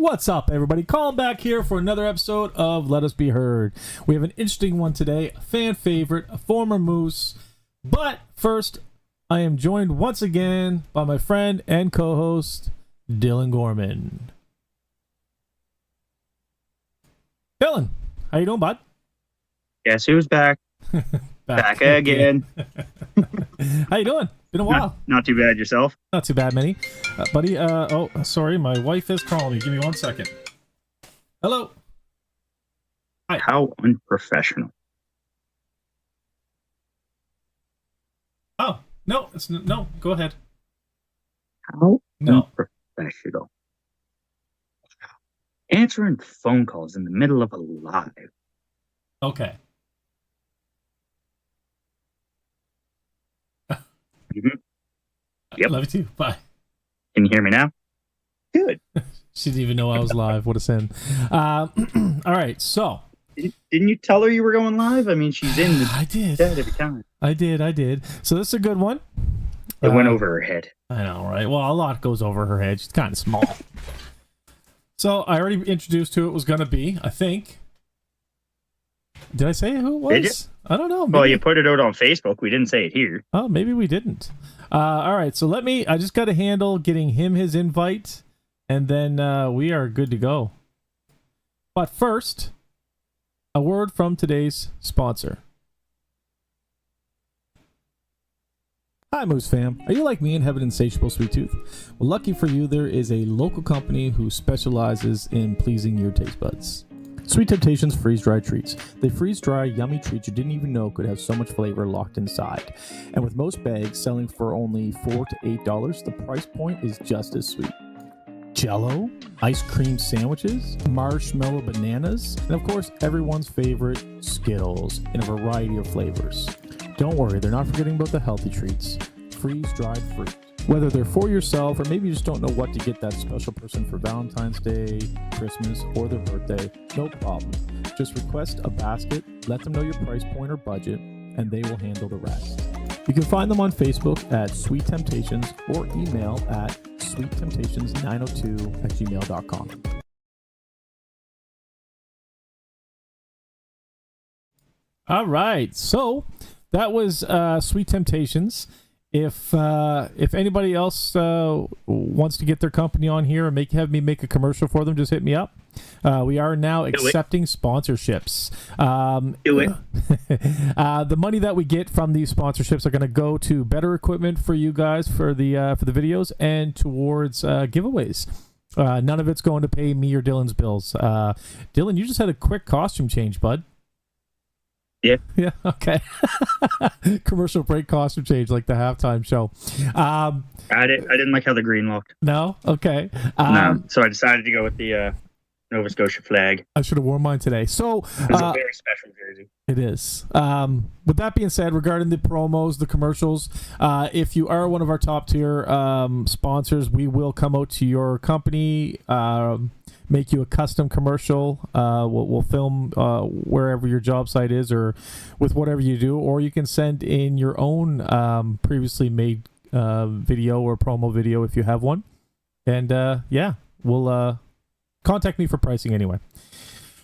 What's up, everybody? Calling back here for another episode of Let Us Be Heard. We have an interesting one today, a fan favorite, a former Moose. But first, I am joined once again by my friend and co-host, Dylan Gorman. Dylan, how you doing, bud? Guess who's back? back again. How you doing? Been a while. Not too bad. Yourself? Not too bad, Minnie. Buddy, oh, sorry, my wife is calling me. Give me 1 second. Hello. Hi. How unprofessional. Oh, no, no, go ahead. How unprofessional. Answering phone calls in the middle of a live. Okay. Mm-hmm. Yep. Love you too. Bye. Can you hear me now? Good. She didn't even know I was live. What a sin. All right, so. Didn't you tell her you were going live? I mean, she's in the I did. every time. I did. So this is a good one. It went over her head. I know, right? Well, a lot goes over her head. She's kind of small. So I already introduced who it was going to be, I think. Did I say who it was? Did you? I don't know. Maybe. Well, you put it out on Facebook. We didn't say it here. Oh, maybe we didn't. All right, so I just got to handle getting him his invite, and then we are good to go. But first, a word from today's sponsor. Hi, Moose fam. Are you like me and have an insatiable sweet tooth? Well, lucky for you, there is a local company who specializes in pleasing your taste buds. Sweet Temptations freeze-dried treats. They freeze-dry yummy treats you didn't even know could have so much flavor locked inside. And with most bags selling for only $4 to $8, the price point is just as sweet. Jell-O, ice cream sandwiches, marshmallow bananas, and of course everyone's favorite, Skittles, in a variety of flavors. Don't worry, they're not forgetting about the healthy treats. Freeze-dried fruit. Whether they're for yourself or maybe you just don't know what to get that special person for Valentine's Day, Christmas, or their birthday, no problem. Just request a basket, let them know your price point or budget, and they will handle the rest. You can find them on Facebook at Sweet Temptations or email at sweettemptations902@gmail.com. All right, so that was Sweet Temptations. If anybody else wants to get their company on here and have me make a commercial for them, just hit me up. We are now accepting sponsorships. Do it. The money that we get from these sponsorships are going to go to better equipment for you guys for the videos and towards giveaways. None of it's going to pay me or Dylan's bills. Dylan, you just had a quick costume change, bud. Yeah. Yeah. Okay. Commercial break costume change like the halftime show. I didn't like how the green looked. No. Okay. No. So I decided to go with the Nova Scotia flag. I should have worn mine today. So it's a very special jersey. It is. With that being said, regarding the promos, the commercials, if you are one of our top tier sponsors, we will come out to your company. Make you a custom commercial. We'll film wherever your job site is or with whatever you do, or you can send in your own previously made video or promo video if you have one. And we'll contact me for pricing anyway.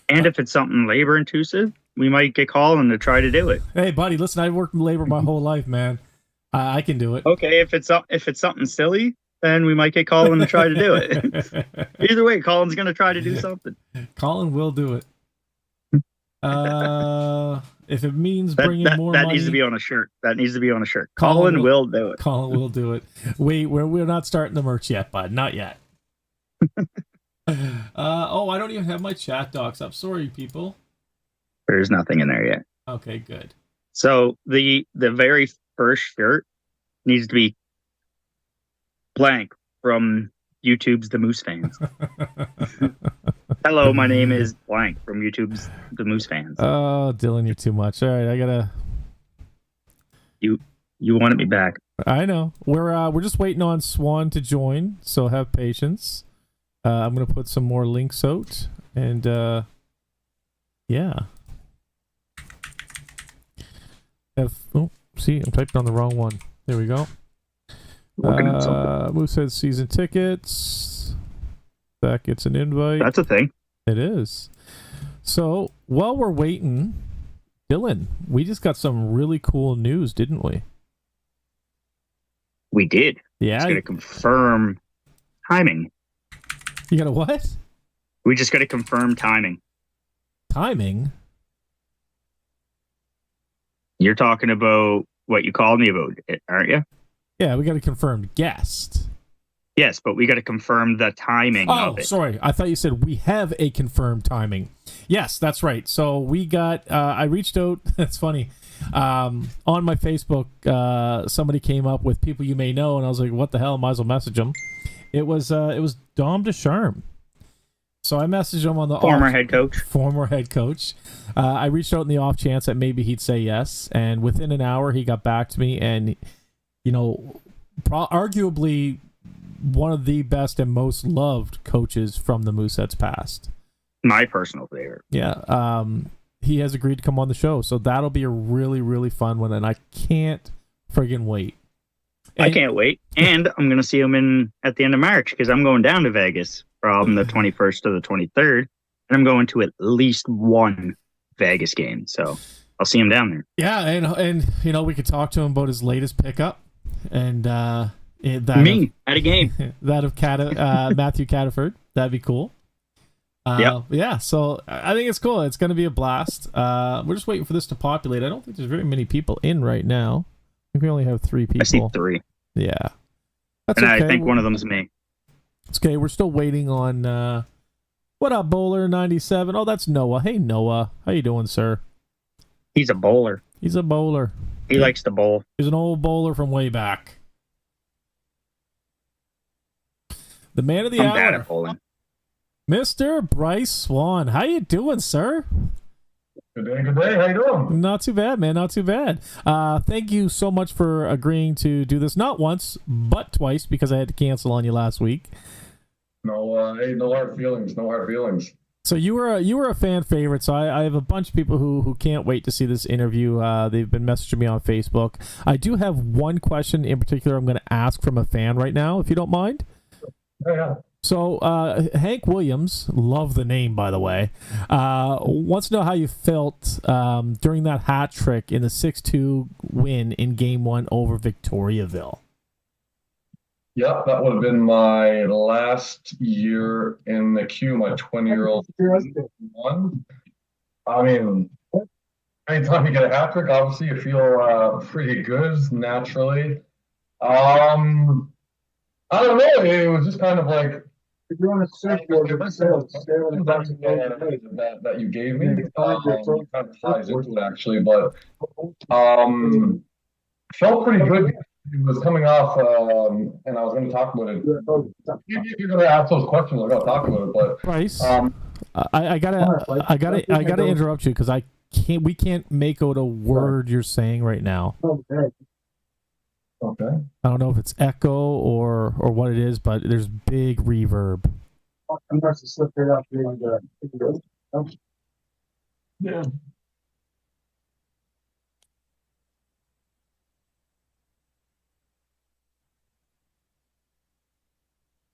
And if it's something labor intensive, we might get calling to try to do it. Hey, buddy, listen, I've worked in labor my whole life, man. I can do it. Okay, if it's something silly, then we might get Colin to try to do it. Either way, Colin's going to try to do something. Colin will do it. If it means bringing more money... That needs to be on a shirt. Colin will do it. Colin will do it. We're not starting the merch yet, bud. Not yet. I don't even have my chat docs up. Sorry, people. There's nothing in there yet. Okay, good. So the very first shirt needs to be blank from YouTube's The Moose Fans. Hello, my name is blank from YouTube's The Moose Fans. Oh, Dylan, you're too much. All right, I gotta. You wanted me back. I know. We're just waiting on Swan to join, so have patience. I'm gonna put some more links out, and yeah. See, I'm typing on the wrong one. There we go. Moose said season tickets. That gets an invite. That's a thing. It is. So while we're waiting, Dylan, we just got some really cool news, didn't we? We did. Yeah. Just got to confirm timing. You got a what? We just got to confirm timing. Timing? You're talking about what you called me about, aren't you? Yeah, we got a confirmed guest. Yes, but we got to confirm the timing of it. Sorry. I thought you said we have a confirmed timing. Yes, that's right. So we got, I reached out, that's funny, on my Facebook, somebody came up with people you may know, and I was like, what the hell, might as well message them. It was Dom Descharme. So I messaged him on the former head coach. I reached out in the off chance that maybe he'd say yes, and within an hour he got back to me, and arguably one of the best and most loved coaches from the Mooseheads past. My personal favorite. Yeah. He has agreed to come on the show, so that'll be a really, really fun one, and I can't friggin' wait. I can't wait. And I'm going to see him at the end of March, because I'm going down to Vegas from the 21st to the 23rd, and I'm going to at least one Vegas game, so I'll see him down there. Yeah, and we could talk to him about his latest pickup, and at a game. That of Matthew Cataford. That'd be cool. Yeah, so I think it's cool. It's going to be a blast. We're just waiting for this to populate. I don't think there's very many people in right now. I think we only have 3 people. I see 3. Yeah. That's and okay. I think one of them's me. It's okay. We're still waiting on... what up, Bowler97? Oh, that's Noah. Hey, Noah. How you doing, sir? He's a bowler. He's a bowler. He likes to bowl. He's an old bowler from way back. The man of the hour. Bad at bowling. Mr. Bryce Swan. How you doing, sir? Good day. How you doing? Not too bad, man. Not too bad. Thank you so much for agreeing to do this. Not once, but twice, because I had to cancel on you last week. No, no hard feelings. No hard feelings. So you were a fan favorite. So I have a bunch of people who can't wait to see this interview. They've been messaging me on Facebook. I do have one question in particular I'm going to ask from a fan right now, if you don't mind. Yeah. So Hank Williams, love the name by the way, wants to know how you felt during that hat trick in the 6-2 win in Game 1 over Victoriaville. Yep, that would have been my last year in the queue, my 20-year-old one. I mean, anytime you get a hat trick, obviously you feel pretty good naturally. I don't know. It was just kind of like that you gave me. It kind of ties into it actually, but felt pretty good. It was coming off, and I was going to talk about it. If you're going to ask those questions, I'm going to talk about it. But Bryce, I gotta interrupt you because we can't make out a word you're saying right now. Okay. I don't know if it's echo or what it is, but there's big reverb. Yeah.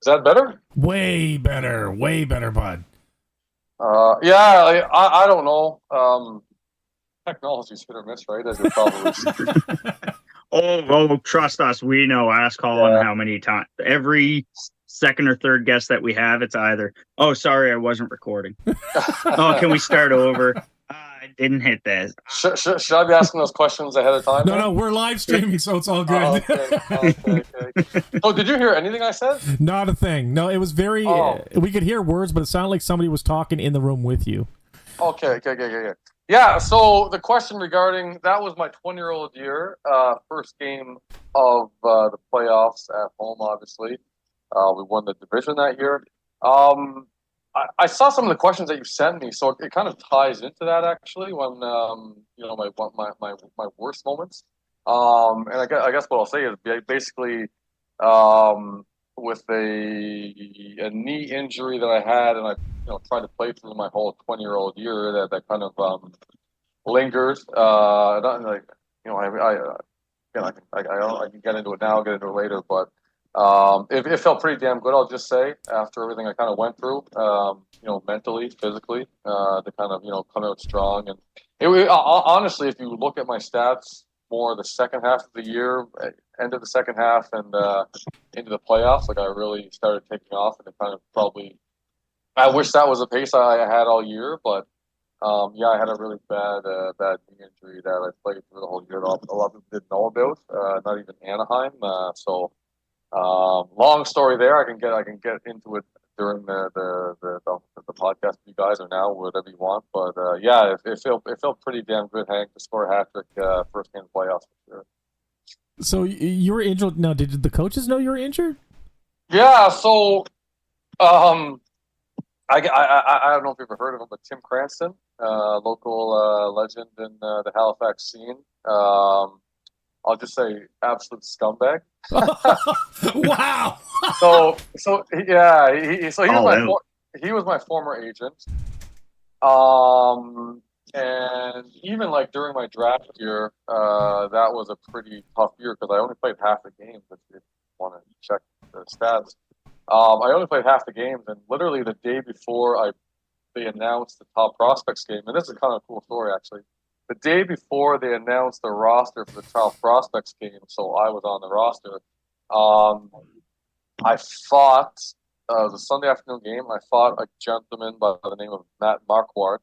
Is that better? Way better, bud. Yeah, I don't know. Technology's hit or miss, right? As you're probably Oh, trust us. We know. Ask Colin how many times. Every second or third guest that we have, it's either, oh, sorry, I wasn't recording. Oh, can we start over? I didn't hit that. Should I be asking those questions ahead of time? No, we're live streaming, so it's all good. Okay. Oh, did you hear anything I said? Not a thing. No, it was very... we could hear words, but it sounded like somebody was talking in the room with you. Okay. Yeah, so the question regarding... That was my 20-year-old year. First game of the playoffs at home, obviously. We won the division that year. I saw some of the questions that you sent me, so it kind of ties into that actually. When my worst moments, and I guess what I'll say is basically with a knee injury that I had, and I tried to play through my whole 20-year-old year. That kind of lingers. I can get into it now, get into it later, but It felt pretty damn good, I'll just say, after everything I kind of went through, mentally, physically, to kind of, come out strong. And honestly, if you look at my stats more the second half of the year, end of the second half and into the playoffs, like I really started taking off, and it kind of probably, I wish that was the pace I had all year, but I had a really bad knee injury that I played through the whole year. A lot of people didn't know about, not even Anaheim. Long story there. I can get into it during the podcast with you guys, or now, whatever you want. But it felt pretty damn good, Hank, to score a hat trick first game of playoffs for sure. So you were injured. Now, did the coaches know you were injured? Yeah. So, I don't know if you've ever heard of him, but Tim Cranston, local legend in the Halifax scene. I'll just say absolute scumbag. Wow. So yeah, he was my former agent. And even like during my draft year, that was a pretty tough year because I only played half the games. If you want to check the stats, I only played half the games, and literally the day before they announced the top prospects game, and this is kind of a cool story actually. The day before they announced the roster for the top prospects game, so I was on the roster. I fought the Sunday afternoon game. I fought a gentleman by the name of Matt Marquardt,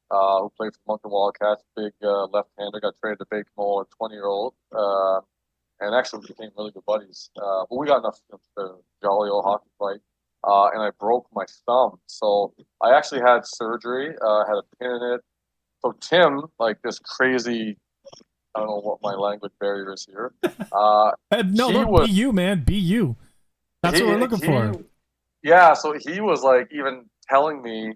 who played for the Moncton Wildcats, big left-hander, got traded to Baie-Comeau, a 20-year-old, and actually became really good buddies. But we got enough to jolly old hockey fight, and I broke my thumb. So I actually had surgery, had a pin in it. So Tim, like this crazy, I don't know what my language barrier is here. Be you, man. Be you. That's what we're looking for. Yeah, so he was like even telling me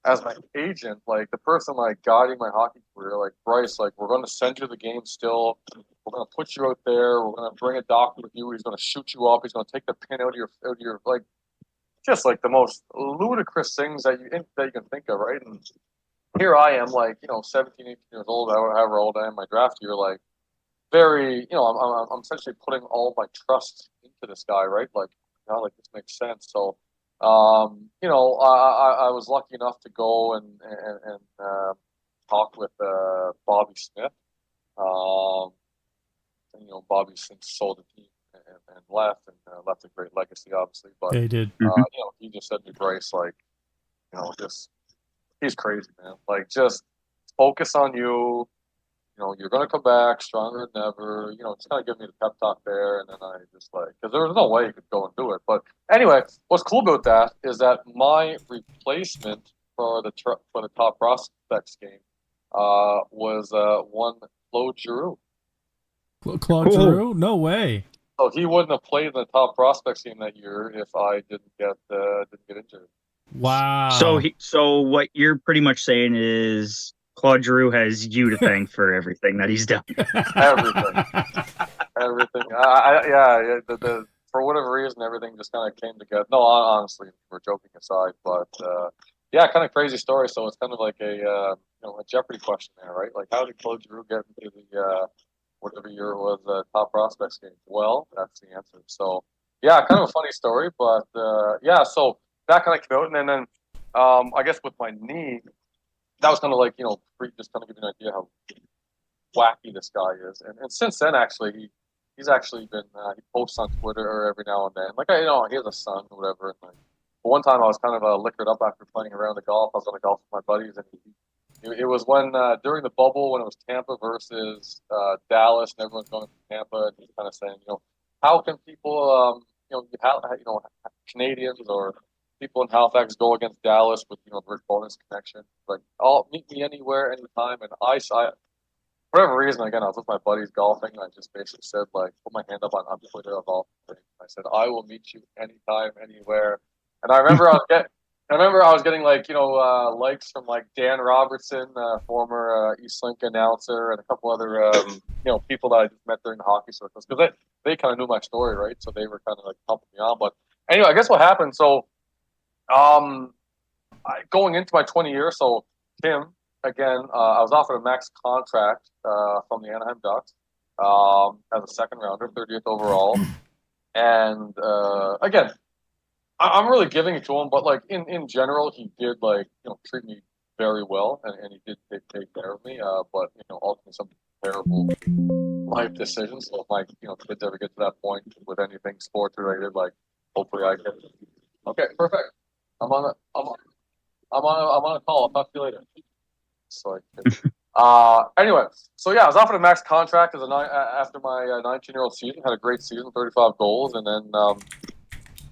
as my agent, like the person like guiding my hockey career, like Bryce, like we're going to send you the game still. We're going to put you out there. We're going to bring a doctor with you. He's going to shoot you up. He's going to take the pin out of your like, just like the most ludicrous things that you can think of, right? And here I am, like 17, 18 years old, however old I am, my draft year, like very, I'm essentially putting all my trust into this guy, right? Like, like this makes sense. So, I was lucky enough to go and talk with Bobby Smith. Bobby since sold the team and left, and left a great legacy, obviously. But yeah, he did. He just said to me, Bryce, like, just he's crazy, man. Like, just focus on you. You're going to come back stronger than ever. Just kind of give me the pep talk there. And then I just because there was no way you could go and do it. But anyway, what's cool about that is that my replacement for the top prospects game was one Claude Giroux. Claude Giroux? No way. So he wouldn't have played in the top prospects game that year if I didn't get injured. Wow. So what you're pretty much saying is Claude Giroux has you to thank for everything that he's done. Everything. For whatever reason, everything just kind of came together. No, honestly, we're joking aside, but kind of crazy story. So it's kind of like a Jeopardy question there, right? Like, how did Claude Giroux get into the whatever year it was top prospects game? Well, that's the answer. So kind of a funny story, but so that kind of came out, and then I guess with my knee. That was kind of like, just kind of give you an idea how wacky this guy is. And since then, actually, he's actually been, he posts on Twitter every now and then. Like, he has a son or whatever. And like, but one time I was kind of liquored up after playing around the golf. I was on a golf with my buddies. And it was when, during the bubble, when it was Tampa versus Dallas, and everyone's going to Tampa. And he's kind of saying, how can people, Canadians or people in Halifax go against Dallas with the Rick Bonus connection. Like, meet me anywhere, anytime. And I for whatever reason, again, I was with my buddies golfing, and I just basically said, like, put my hand up on Twitter of all things. I said, I will meet you anytime, anywhere. And I remember I was getting like likes from like Dan Robertson, former Eastlink announcer, and a couple other people that I just met during the hockey circles, because they kind of knew my story, right? So they were kind of like helping me on. But anyway, I guess what happened. So. Going into my 20 years, so Tim, again, I was offered a max contract from the Anaheim Ducks as a second rounder, 30th overall. And again, I'm really giving it to him, but like in general, he did like treat me very well, and he did take care of me. But ultimately, some terrible life decisions. So if my kids ever get to that point with anything sports related, like hopefully I get. Okay, perfect. I'm on a call. I'll talk to you later. So anyway, so yeah, I was offered a max contract after my 19-year-old season. Had a great season, 35 goals, and then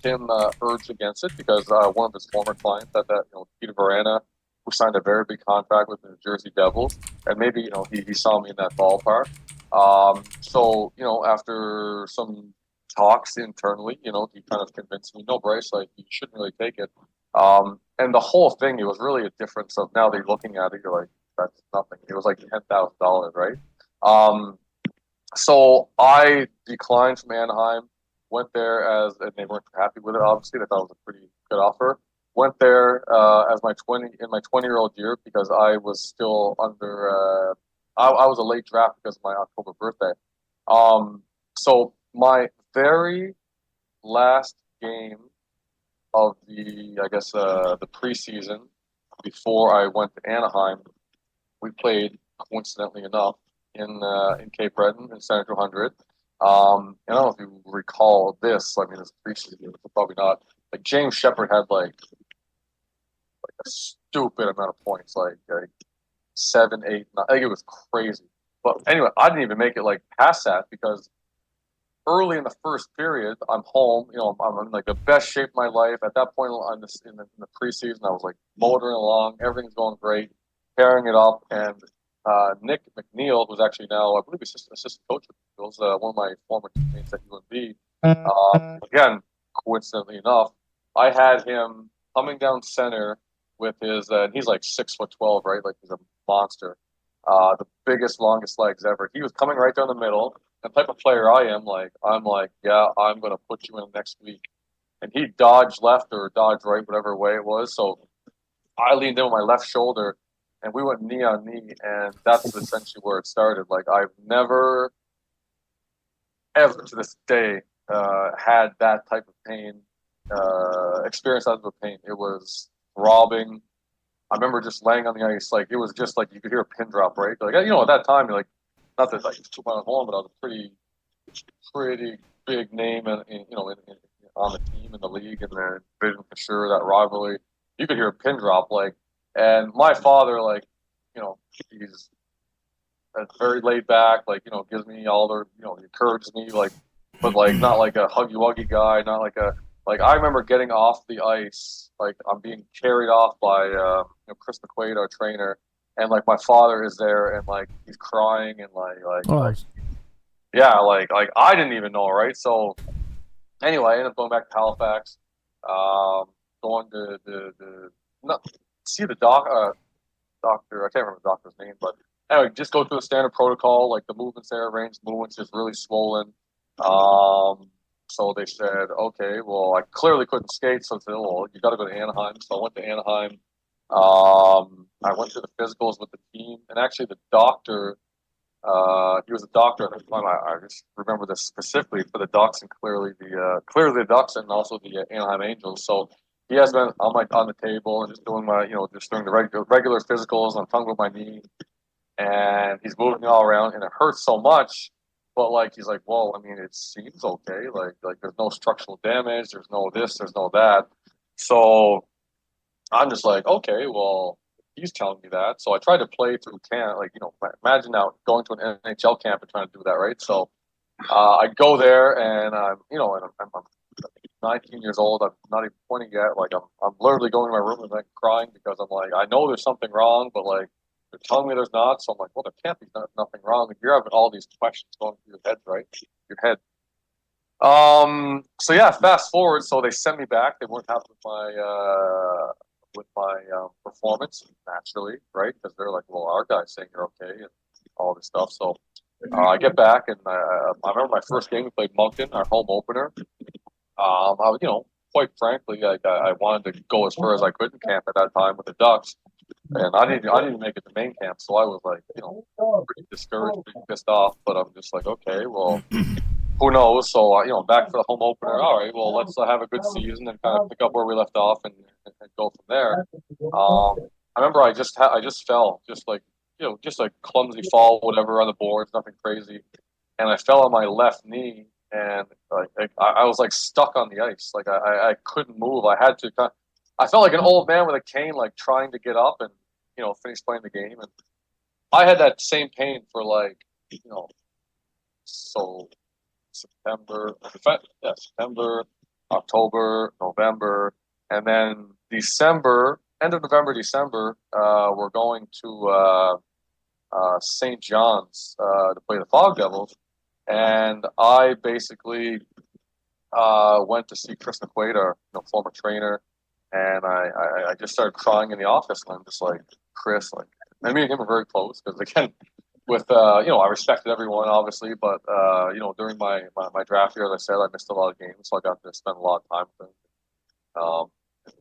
Tim urged against it because one of his former clients at that, Peter Verana, who signed a very big contract with the New Jersey Devils, and maybe he saw me in that ballpark. So after some talks internally, he kind of convinced me, no, Bryce, like you shouldn't really take it. And the whole thing, it was really a difference of now that you're looking at it, you're like, that's nothing. It was like $10,000, right? So I declined from Anaheim. Went there and they weren't happy with it. Obviously, they thought it was a pretty good offer. Went there as my 20-year-old year because I was still under. I was a late draft because of my October birthday. So my very last game of the preseason before I went to Anaheim, we played, coincidentally enough, in Cape Breton in Center 200. I don't know if you recall this. I mean, it's preseason, but probably not. Like James Shepard had like a stupid amount of points, like 7, 8, 9. I think it was crazy. But anyway, I didn't even make it like past that because early in the first period, I'm home. I'm in like the best shape of my life. At that point in the preseason, I was like motoring along. Everything's going great, pairing it up. And Nick McNeil, who's actually now, I believe, assistant coach of the Eagles, one of my former teammates at UNB. Again, coincidentally enough, I had him coming down center with his, he's like 6'12", right? Like he's a monster. The biggest, longest legs ever. He was coming right down the middle. The type of player I am, I'm like, yeah, I'm going to put you in next week. And he dodged left or dodged right, whatever way it was. So I leaned in with my left shoulder, and we went knee on knee, and that's essentially where it started. Like, I've never, ever to this day, had that type of pain, experienced that type of pain. It was throbbing. I remember just laying on the ice, like, it was just like you could hear a pin drop, right? Like, at that time, you're like, not that like 2 miles home, but I was a pretty big name, on the team in the league and the division for sure. That rivalry, you could hear a pin drop, like. And my father, like, he's very laid back, like, gives me all the, encourages me, like, but like not like a huggy wuggy guy, not like a like. I remember getting off the ice, like I'm being carried off by Chris McQuaid, our trainer. And like my father is there, and like he's crying, and like yeah, like I didn't even know, right? So anyway, I ended up going back to Halifax, going to see the doctor. I can't remember the doctor's name, but anyway, just go through the standard protocol. Like the movements there, range movements, just really swollen. So they said, okay, well, I clearly couldn't skate, so they said, well, you got to go to Anaheim. So I went to Anaheim. I went through the physicals with the team, and actually the doctor, he was a doctor at the time. I just remember this specifically for the Ducks, and clearly the Ducks, and also the Anaheim Angels. So he has been on the table and just doing just doing the regular physicals. I'm tongue with my knee, and he's moving me all around, and it hurts so much. But like he's like, well, I mean, it seems okay. Like there's no structural damage. There's no this. There's no that. So I'm just like, okay, well, he's telling me that. So I tried to play through camp. Like, imagine now going to an NHL camp and trying to do that, right? So I go there, and I'm 19 years old. I'm not even 20 yet. Like, I'm literally going to my room and like crying because I'm like, I know there's something wrong, but like they're telling me there's not. So I'm like, well, there can't be nothing wrong. Like, you're having all these questions going through your head, right? Your head. So yeah, fast forward. So they sent me back. They weren't happy with my performance, naturally, right? Because they're like, well, our guy's saying you're okay and all this stuff. So I get back, and I remember my first game, we played Moncton, our home opener. I was, quite frankly, like I wanted to go as far as I could in camp at that time with the Ducks, and I didn't make it to main camp, so I was like, pretty discouraged, pretty pissed off. But I'm just like, okay, well, who knows? So back for the home opener. All right, well, let's have a good season and kind of pick up where we left off and go from there. I remember I just fell, just like clumsy fall, whatever on the boards, nothing crazy, and I fell on my left knee, and I was like stuck on the ice, like I couldn't move. I had to I felt like an old man with a cane, like trying to get up and finish playing the game, and I had that same pain for like so September, October, November, and then December, end of November, December, we're going to St. John's to play the Fog Devils, and I basically went to see Chris McQuaid, former trainer, and I just started crying in the office, and I'm just like, Chris, like, and me and him are very close because again, with I respected everyone obviously, but during my draft year, as I said, I missed a lot of games, so I got to spend a lot of time with him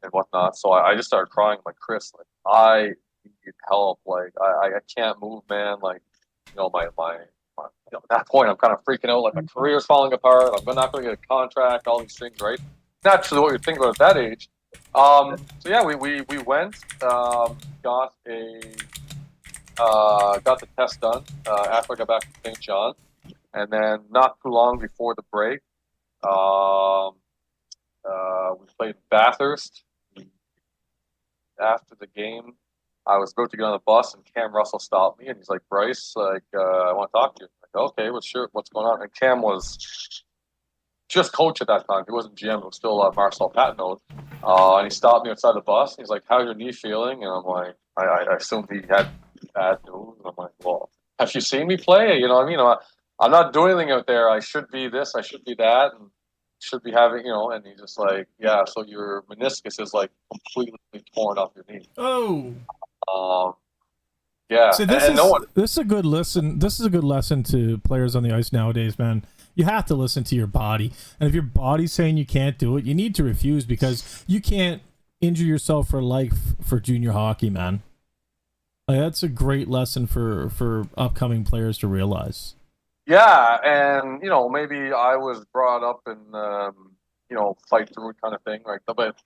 and whatnot. So I just started crying, like, Chris, like, I need help, like I can't move, man, like my at that point I'm kind of freaking out, like my career's falling apart, I'm not going to get a contract, all these things, right? Naturally, what you think about at that age. So yeah, we went, got the test done after I got back from St. John, and then not too long before the break, we played Bathurst. After the game, I was about to get on the bus, and Cam Russell stopped me, and he's like, "Bryce, like, I want to talk to you." I'm like, okay, what's going on? And Cam was just coach at that time. He wasn't GM. It was still Marcel Patnaud. And he stopped me outside the bus. And he's like, "How's your knee feeling?" And I'm like, I assumed he had bad news. And I'm like, "Well, have you seen me play? You know what I mean? I'm not doing anything out there. I should be this. I should be that. And should be having, And he's just like, "Yeah, so your meniscus is like completely torn off your knee." Oh. Yeah. So this is a good lesson. This is a good lesson to players on the ice nowadays, man. You have to listen to your body, and if your body's saying you can't do it, you need to refuse, because you can't injure yourself for life for junior hockey, man. Like, that's a great lesson for upcoming players to realize. Yeah, and maybe I was brought up in fight through it kind of thing, like. But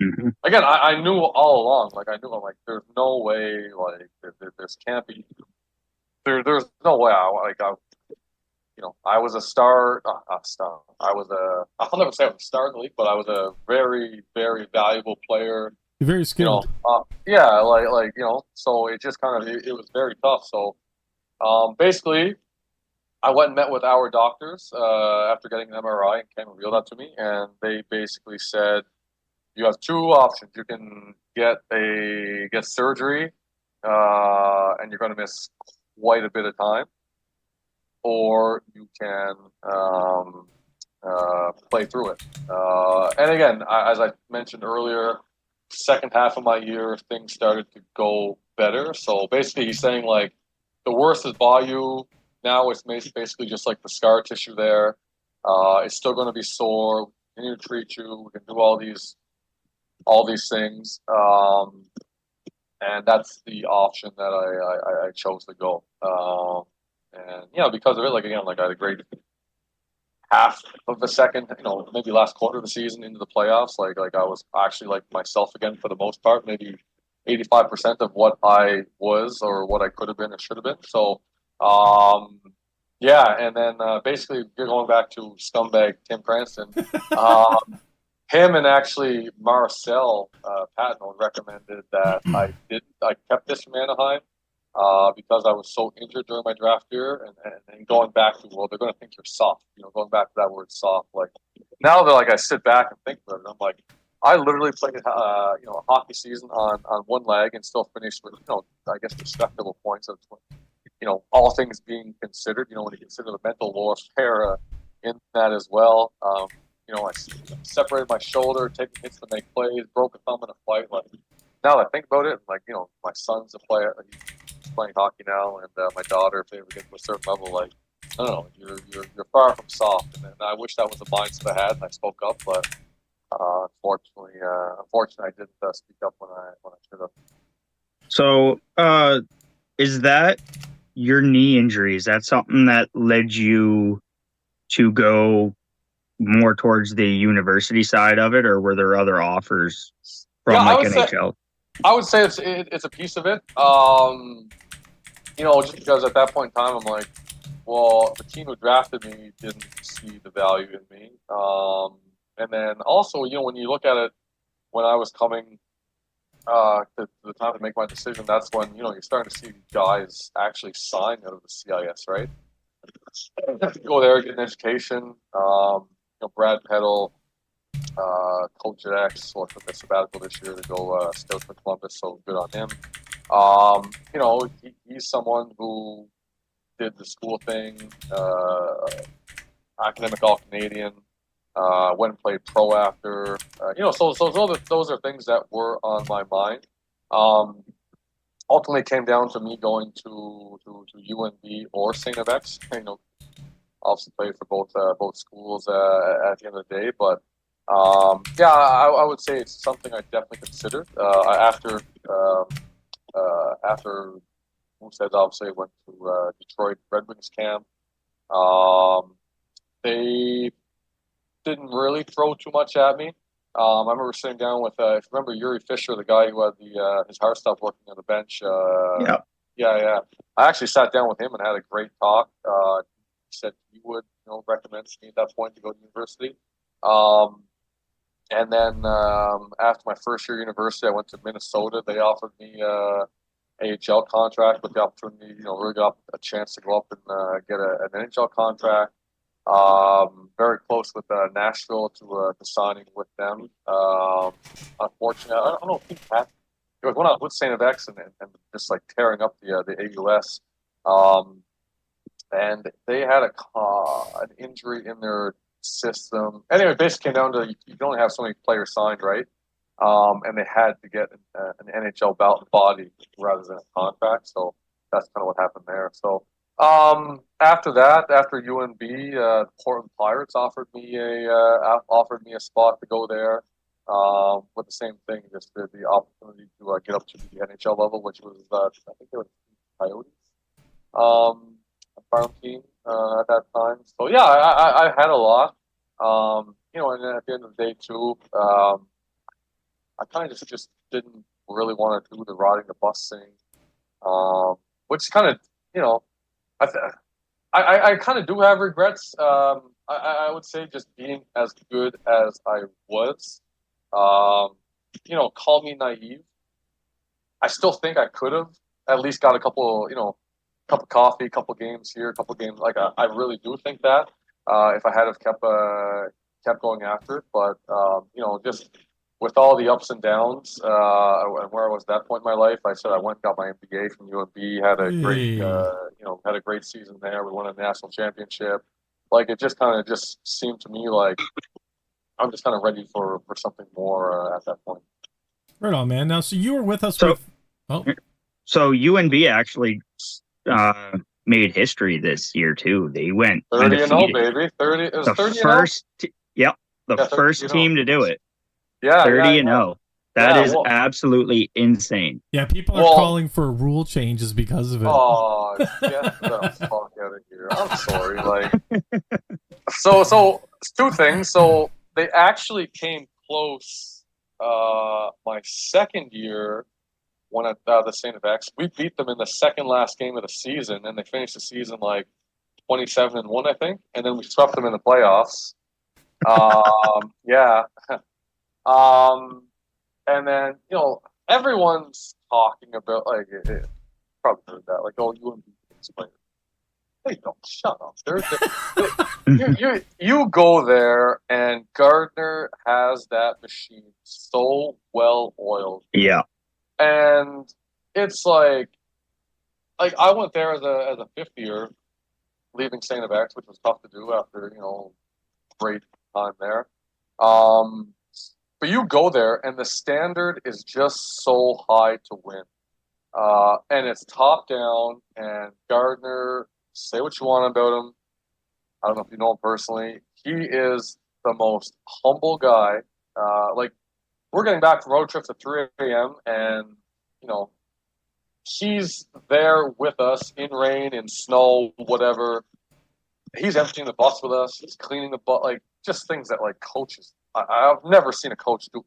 again, I knew all along, like I'm like, there's no way, like this can't be. There's no way I was a star, not a star. I'll never say I was a star in the league, but I was a very, very valuable player. You're very skilled. Yeah, so it just kind of, it was very tough. So basically, I went and met with our doctors after getting an MRI, and Ken revealed that to me, and they basically said, you have two options. You can get surgery, and you're going to miss quite a bit of time, or you can play through it. And again, as I mentioned earlier, second half of my year, things started to go better. So basically, he's saying, like, the worst is by you. Now it's basically just like the scar tissue there. It's still going to be sore. We continue to treat you. We can do all these things. And that's the option that I chose to go. And because of it, like, again, like, I had a great half of the second, maybe last quarter of the season into the playoffs. Like I was actually like myself again for the most part, maybe 85% of what I was or what I could have been or should have been. So, yeah. And then basically going back to scumbag Tim Cranston, him and actually Marcel Patton recommended that I kept this from Anaheim. Because I was so injured during my draft year, and going back to, well, they're going to think you're soft. Going back to that word soft. Like, now that, like, I sit back and think about it, I'm like, I literally played a hockey season on one leg and still finished with I guess respectable points of all things being considered. When you consider the mental warfare in that as well. I separated my shoulder, taking hits to make plays, broke a thumb in a fight. Like, now that I think about it, like, my son's a player. He's playing hockey now, and my daughter, if they ever get to a certain level, like, I don't know, you're far from soft. And I wish that was the mindset I had, and I spoke up, but unfortunately, I didn't speak up when I should have. So, is that your knee injury? Is that something that led you to go more towards the university side of it, or were there other offers from Yeah, like NHL? I would say it's a piece of it. Just because at that point in time, I'm like, well, the team who drafted me didn't see the value in me. And then also, when you look at it, when I was coming to the time to make my decision, that's when, you're starting to see guys actually sign out of the CIS, right? Go there, get an education. Brad Peddle, coach at X, took a sabbatical this year to go scout for Columbus, so good on him. He's someone who did the school thing, academic All-Canadian, went and played pro after. So those are things that were on my mind. Ultimately, it came down to me going to UNB or St. FX. Obviously played for both schools at the end of the day, but I would say it's something I definitely considered after Mooseheads obviously went to Detroit Red Wings camp. They didn't really throw too much at me. I remember sitting down with, if you remember Yuri Fisher, the guy who had his heart stopped working on the bench. Yeah. I actually sat down with him and had a great talk. He said he would, recommend me at that point to go to university. And then after my first year at university, I went to Minnesota. They offered me AHL contract with the opportunity, really got a chance to go up and get an NHL contract. Very close with Nashville to signing with them. Unfortunately, I don't know if he had. It was when I was with St. FX and just like tearing up the AUS. And they had an injury in their system. Anyway, it basically came down to you can only have so many players signed, right? And they had to get an NHL body rather than a contract. So that's kind of what happened there. So after that, after UNB, the Portland Pirates offered me a spot to go there. With the same thing, just the opportunity to get up to the NHL level, which was I think they were Coyotes, a farm team at that time. So yeah, I had a lot. And then at the end of the day too, I kind of just didn't really want to do the riding the bus thing, which kind of, I kind of do have regrets. I would say just being as good as I was. Call me naive. I still think I could have at least got a couple, cup of coffee, a couple games here, a couple games. Like I really do think that if I had have kept going after it, but just with all the ups and downs and where I was at that point in my life, I said I went and got my MBA from UNB. Had a great, had a great season there. We won a national championship. Like it just kind of just seemed to me like I'm just kind of ready for something more at that point. Right on, man. Now, so you were with us. So UNB actually made history this year too. They went 30-0, baby. 30. It was 30-0. The first team to do it. Yeah, 30-0. That is absolutely insane. Yeah, people are calling for rule changes because of it. Oh, get the fuck out of here! I'm sorry. So two things. So they actually came close. My second year, when at the St. FX, we beat them in the second last game of the season, and they finished the season like 27-1, I think, and then we swept them in the playoffs. Yeah. And then everyone's talking about probably heard that UNB players. They don't shut up. You go there and Gardner has that machine so well oiled. Yeah. And it's like I went there as a fifth year, leaving St. FX, which was tough to do after great time there. But you go there and the standard is just so high to win. And it's top down, and Gardner, say what you want about him. I don't know if you know him personally. He is the most humble guy. We're getting back from road trips at 3 a.m. and, he's there with us in rain, in snow, whatever. he's emptying the bus with us. He's cleaning the bus, like just things that like coaches. I've never seen a coach do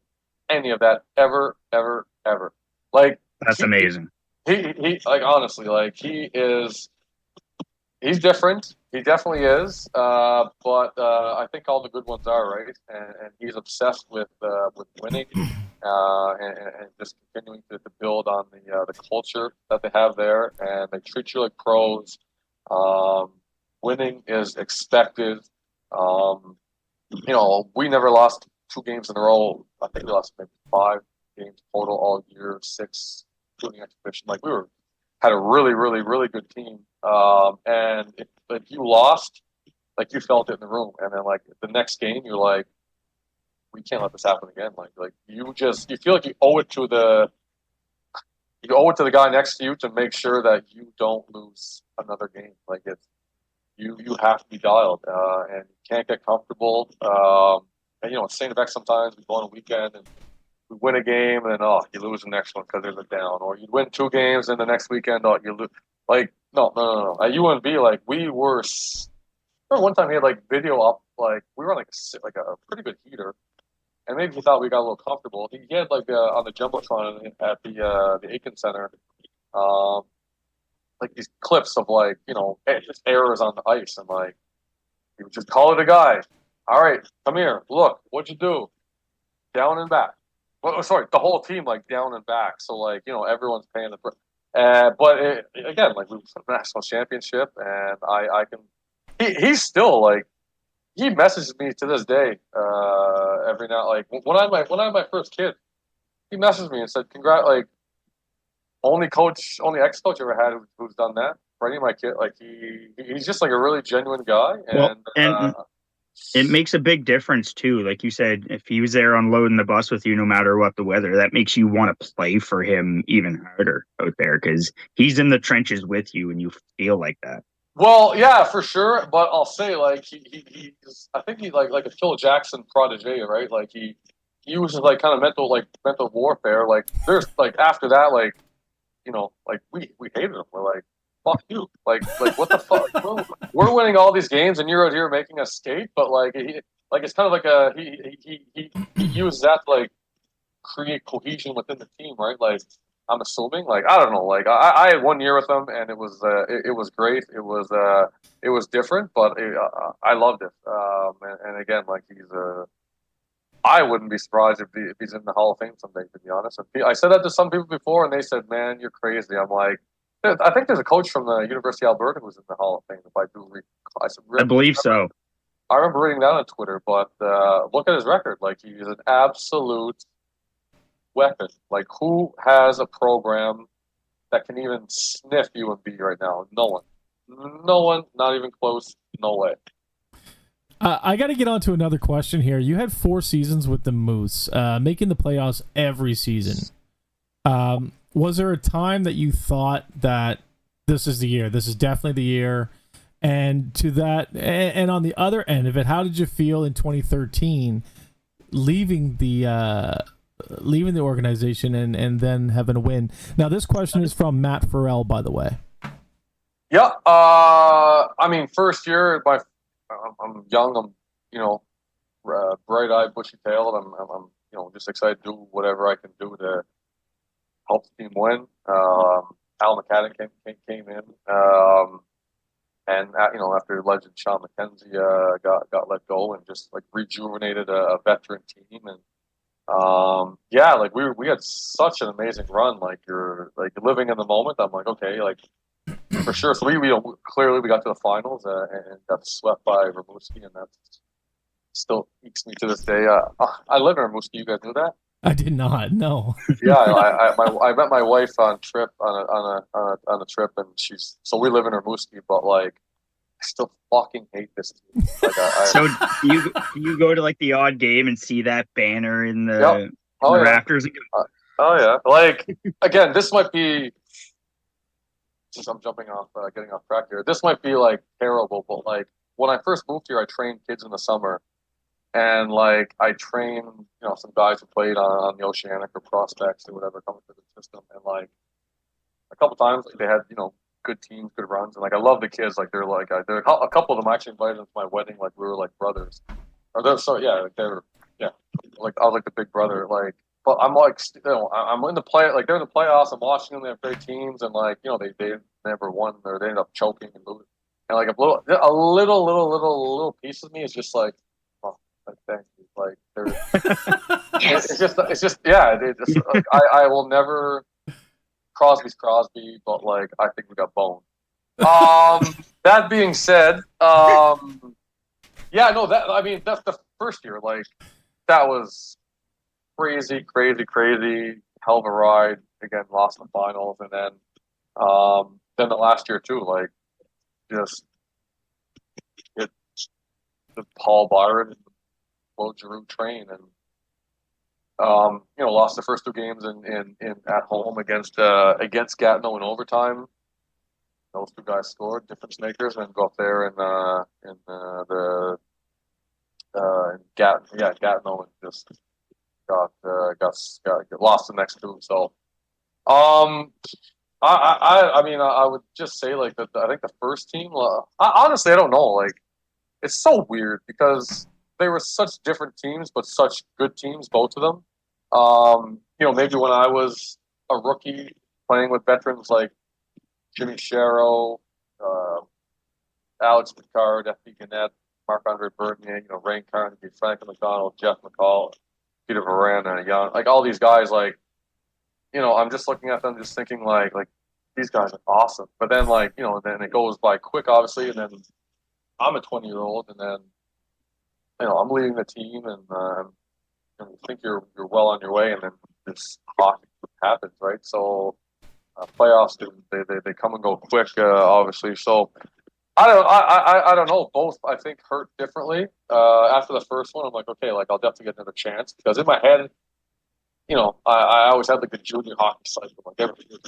any of that ever. Like That's amazing. He like honestly, like he's different. He definitely is. But I think all the good ones are right, and he's obsessed with winning, and just continuing to build on the culture that they have there, and they treat you like pros. Winning is expected. We never lost 2 games in a row. I think we lost maybe 5 games total all year, 6 including exhibition. Like we had a really, really, really good team. And if you lost, like you felt it in the room. And then like the next game, you're like, we can't let this happen again. Like you feel like you owe it to the guy next to you to make sure that you don't lose another game. Like you have to be dialed, and you can't get comfortable. And it's St. Vec sometimes we go on a weekend and we win a game and then you lose the next one because there's a down, or you win 2 games and the next weekend you lose. Like no. At UNB, like we were. I remember one time he had like video up, like we were on like a pretty good heater, and maybe he thought we got a little comfortable. He had like on the jumbotron at the Aiken Center, like these clips of like just errors on the ice, and like he would just call it a guy. All right, come here. Look, what'd you do? Down and back. Well, sorry, the whole team like down and back. So like everyone's paying the. But again, like we won the national championship, and I can. He's still like he messages me to this day every now. Like when I had my first kid, he messaged me and said, "Congrats!" Like only ex-coach ever had who's done that for any of my kid. Like he's just like a really genuine guy, and it makes a big difference too. Like you said, if he was there unloading the bus with you, no matter what the weather, that makes you want to play for him even harder out there because he's in the trenches with you, and you feel like that. Well, yeah, for sure. But I'll say, like I think he's like a Phil Jackson protege, right? Like he uses like kind of mental warfare. Like there's like after that, like like we hated him. We're like, fuck you. Like what the fuck? We're winning all these games, and you're out here making us skate. But like it's kind of like he uses that to like create cohesion within the team, right? Like I'm assuming, like I don't know, like I had 1 year with him, and it was great. It was different, but I loved it. And again, like I wouldn't be surprised if he's in the Hall of Fame someday. To be honest, I said that to some people before, and they said, "Man, you're crazy." I'm like, I think there's a coach from the University of Alberta who's in the Hall of Fame. If I do, I believe so. I remember reading that on Twitter, but look at his record. Like he's an absolute weapon. Like who has a program that can even sniff UNB right now? No one, not even close. No way. I got to get on to another question here. You had 4 seasons with the Moose, making the playoffs every season. Was there a time that you thought that this is the year? This is definitely the year. And to that, and on the other end of it, how did you feel in 2013, leaving the organization and then having a win? Now, this question is from Matt Farrell, by the way. Yeah. I mean, first year, I'm young. I'm, bright-eyed, bushy-tailed. I'm just excited to do whatever I can do to help the team win. Al McCadden came in, and after legend Sean McKenzie got let go, and just like rejuvenated a veteran team, and like we had such an amazing run. Like you're like living in the moment. I'm like, okay, like for sure. So we clearly we got to the finals and got swept by Rimouski, and that still ekes me to this day. I live in Rimouski. You guys knew that? I did not. No. Yeah, I met my wife on a trip, and so we live in Rimouski, but like I still fucking hate this team. Like, So you go to like the odd game and see that banner in the rafters? Oh yeah. Like again, this might be. Since I'm getting off track here. This might be like terrible, but like when I first moved here, I trained kids in the summer, and like I trained some guys who played on the Oceanic or prospects or whatever coming through the system, and like a couple times like, they had good teams, good runs, and like I love the kids. Like they're a couple of them I actually invited them to my wedding. Like we were like brothers. Or they're so yeah, like they're yeah, like I was like the big brother. Like, but I'm like I'm in the play. Like they're in the playoffs. I'm watching them. They have great teams, and like they never won or they ended up choking and losing. And like a little piece of me is just like, oh, like thank you. Like Yes. it's just yeah. Like, I will never. Crosby's Crosby, but like I think we got bone. That being said, yeah, no, that's the first year. Like that was crazy, hell of a ride. Again, lost in the finals, and then the last year too. Like just hit the Paul Byron and Flo Giroux train, and lost the first two games in at home against Gatineau in overtime. Those two guys scored, difference makers, and then go up there Gatineau and just got lost the next two. So, I would just say like that. I think the first team. Honestly, I don't know. Like, it's so weird because they were such different teams, but such good teams, both of them. Maybe when I was a rookie playing with veterans like Jimmy Sherrill, Alex Picard, F.P. Gannett, Marc-Andre Bernier, Rain Carnegie, Franklin McDonald, Jeff McCall, Peter Varane, Young, like all these guys, like, I'm just looking at them just thinking like these guys are awesome. But then then it goes by quick, obviously, and then I'm a 20-year-old, and then, I'm leading the team, and you think you're well on your way, and then this hockey happens, right? So playoffs, they come and go quick, obviously. So I don't know. Both I think hurt differently. After the first one, I'm like, okay, like I'll definitely get another chance because in my head, I always had like the junior hockey cycle, like every year.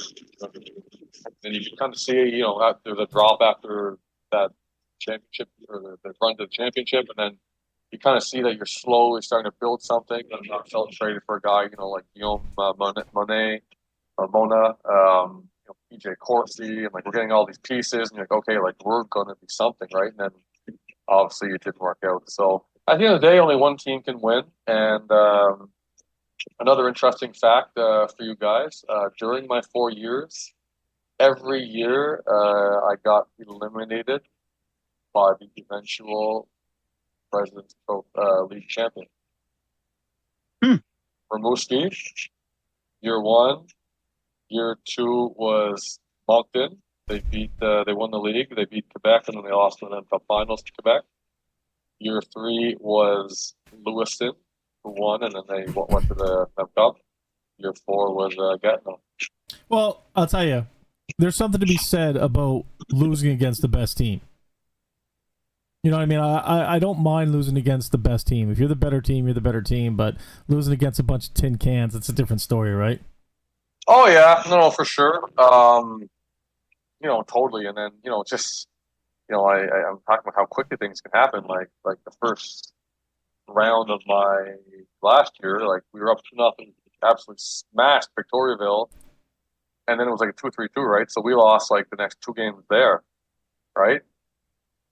And you can kind of see, after the drop after that championship or the run to the championship, and then you kind of see that you're slowly starting to build something. I'm not felt traded for a guy, like Guillaume Monet, Mona, PJ Corsi, and like we're getting all these pieces, and you're like, okay, like we're gonna be something, right? And then obviously it didn't work out. So at the end of the day, only one team can win. And another interesting fact for you guys: during my 4 years, every year I got eliminated by the eventual President's League champion. Rimouski, year 1. Year 2 was Moncton. They won the league. They beat Quebec, and then they lost in the NFL Finals to Quebec. Year 3 was Lewiston, who won, and then they went to the Cup. Year 4 was Gatineau. Well, I'll tell you, there's something to be said about losing against the best team. You know what I mean? I don't mind losing against the best team. If you're the better team, you're the better team. But losing against a bunch of tin cans, it's a different story, right? Oh yeah, no, for sure. Totally. And then I'm talking about how quickly things can happen. Like the first round of my last year, like we were up 2-0, absolutely smashed Victoriaville, and then it was like a 2-3-2, right? So we lost like the next 2 games there, right?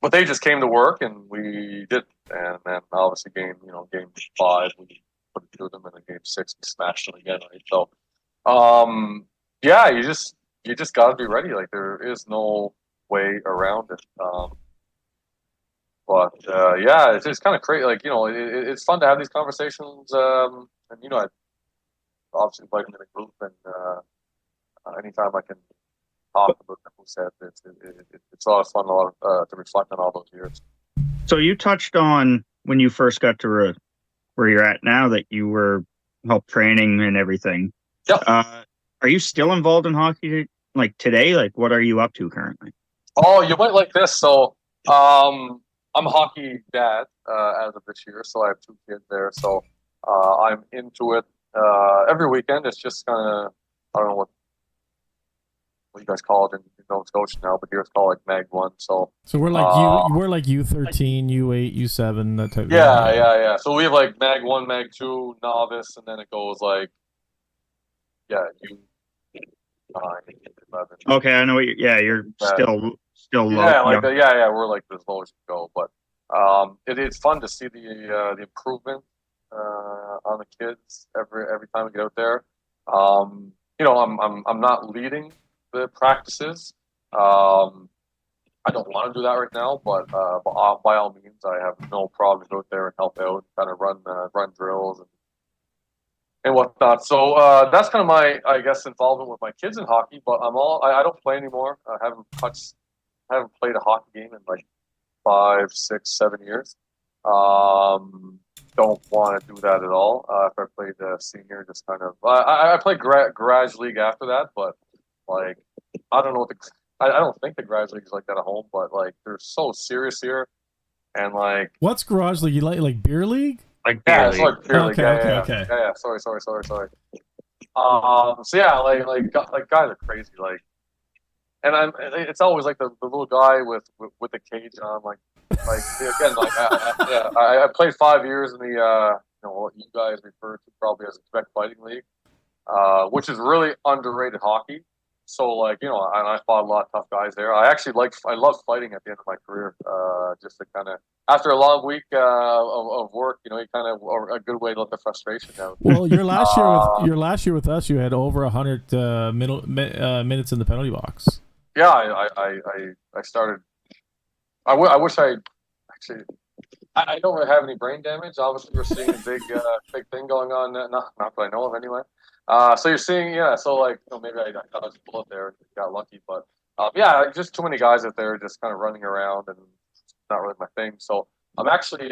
But they just came to work, and we did. And then obviously game 5, we put it to them, and then game 6, we smashed them again, right? So, you just got to be ready. Like there is no way around it. It's just kind of crazy. Like it's fun to have these conversations. And I obviously invite them in a group, and anytime I can talk about who said it's a lot of fun, to reflect on all those years. So you touched on when you first got to where you're at now that you were help training and everything. Yeah. Are you still involved in hockey like today? Like what are you up to currently? Oh, you went like this. So I'm a hockey dad as of this year, so I have 2 kids there. So I'm into it every weekend. It's just kind of, I don't know what you guys call it in Nova Scotia now, but here it's called like Mag 1. So we're like we're like U13, U8, U7, that type. Yeah. So we have like Mag 1, Mag 2, novice, and then it goes like U9, 11, Okay, I know what you're still low. Yeah, young. we're like as low as you go, but it's fun to see the improvement on the kids every time we get out there. I'm not leading the practices. I don't want to do that right now, but by all means, I have no problem to go out there and help out, kind of run drills and whatnot. So that's kind of my, I guess, involvement with my kids in hockey. But I don't play anymore. I haven't played a hockey game in like 5, 6, 7 years. Don't want to do that at all. If I played senior, just kind of I played garage league after that, but like I don't know what I don't think the garage league is like that at home, but like they're so serious here, and like What's garage league? You like beer league? Like beer it's league. like beer league. Okay. Yeah. Sorry. So yeah, like guys are crazy, like, and it's always like the little guy with the cage on, like again, like I played 5 years in the what you guys refer to probably as the Quebec Fighting League, which is really underrated hockey. So like and I fought a lot of tough guys there. I loved fighting at the end of my career, just to kind of after a long week of work, you kind of a good way to let the frustration out. Well, your last year with us, you had over 100 minutes in the penalty box. Yeah, I started. I wish I actually. I don't really have any brain damage. Obviously, we're seeing a big thing going on. Not that I know of, anyway. So you're seeing, so like, maybe I dodged a bullet there and got lucky, but just too many guys out there just kind of running around, and it's not really my thing. So I'm actually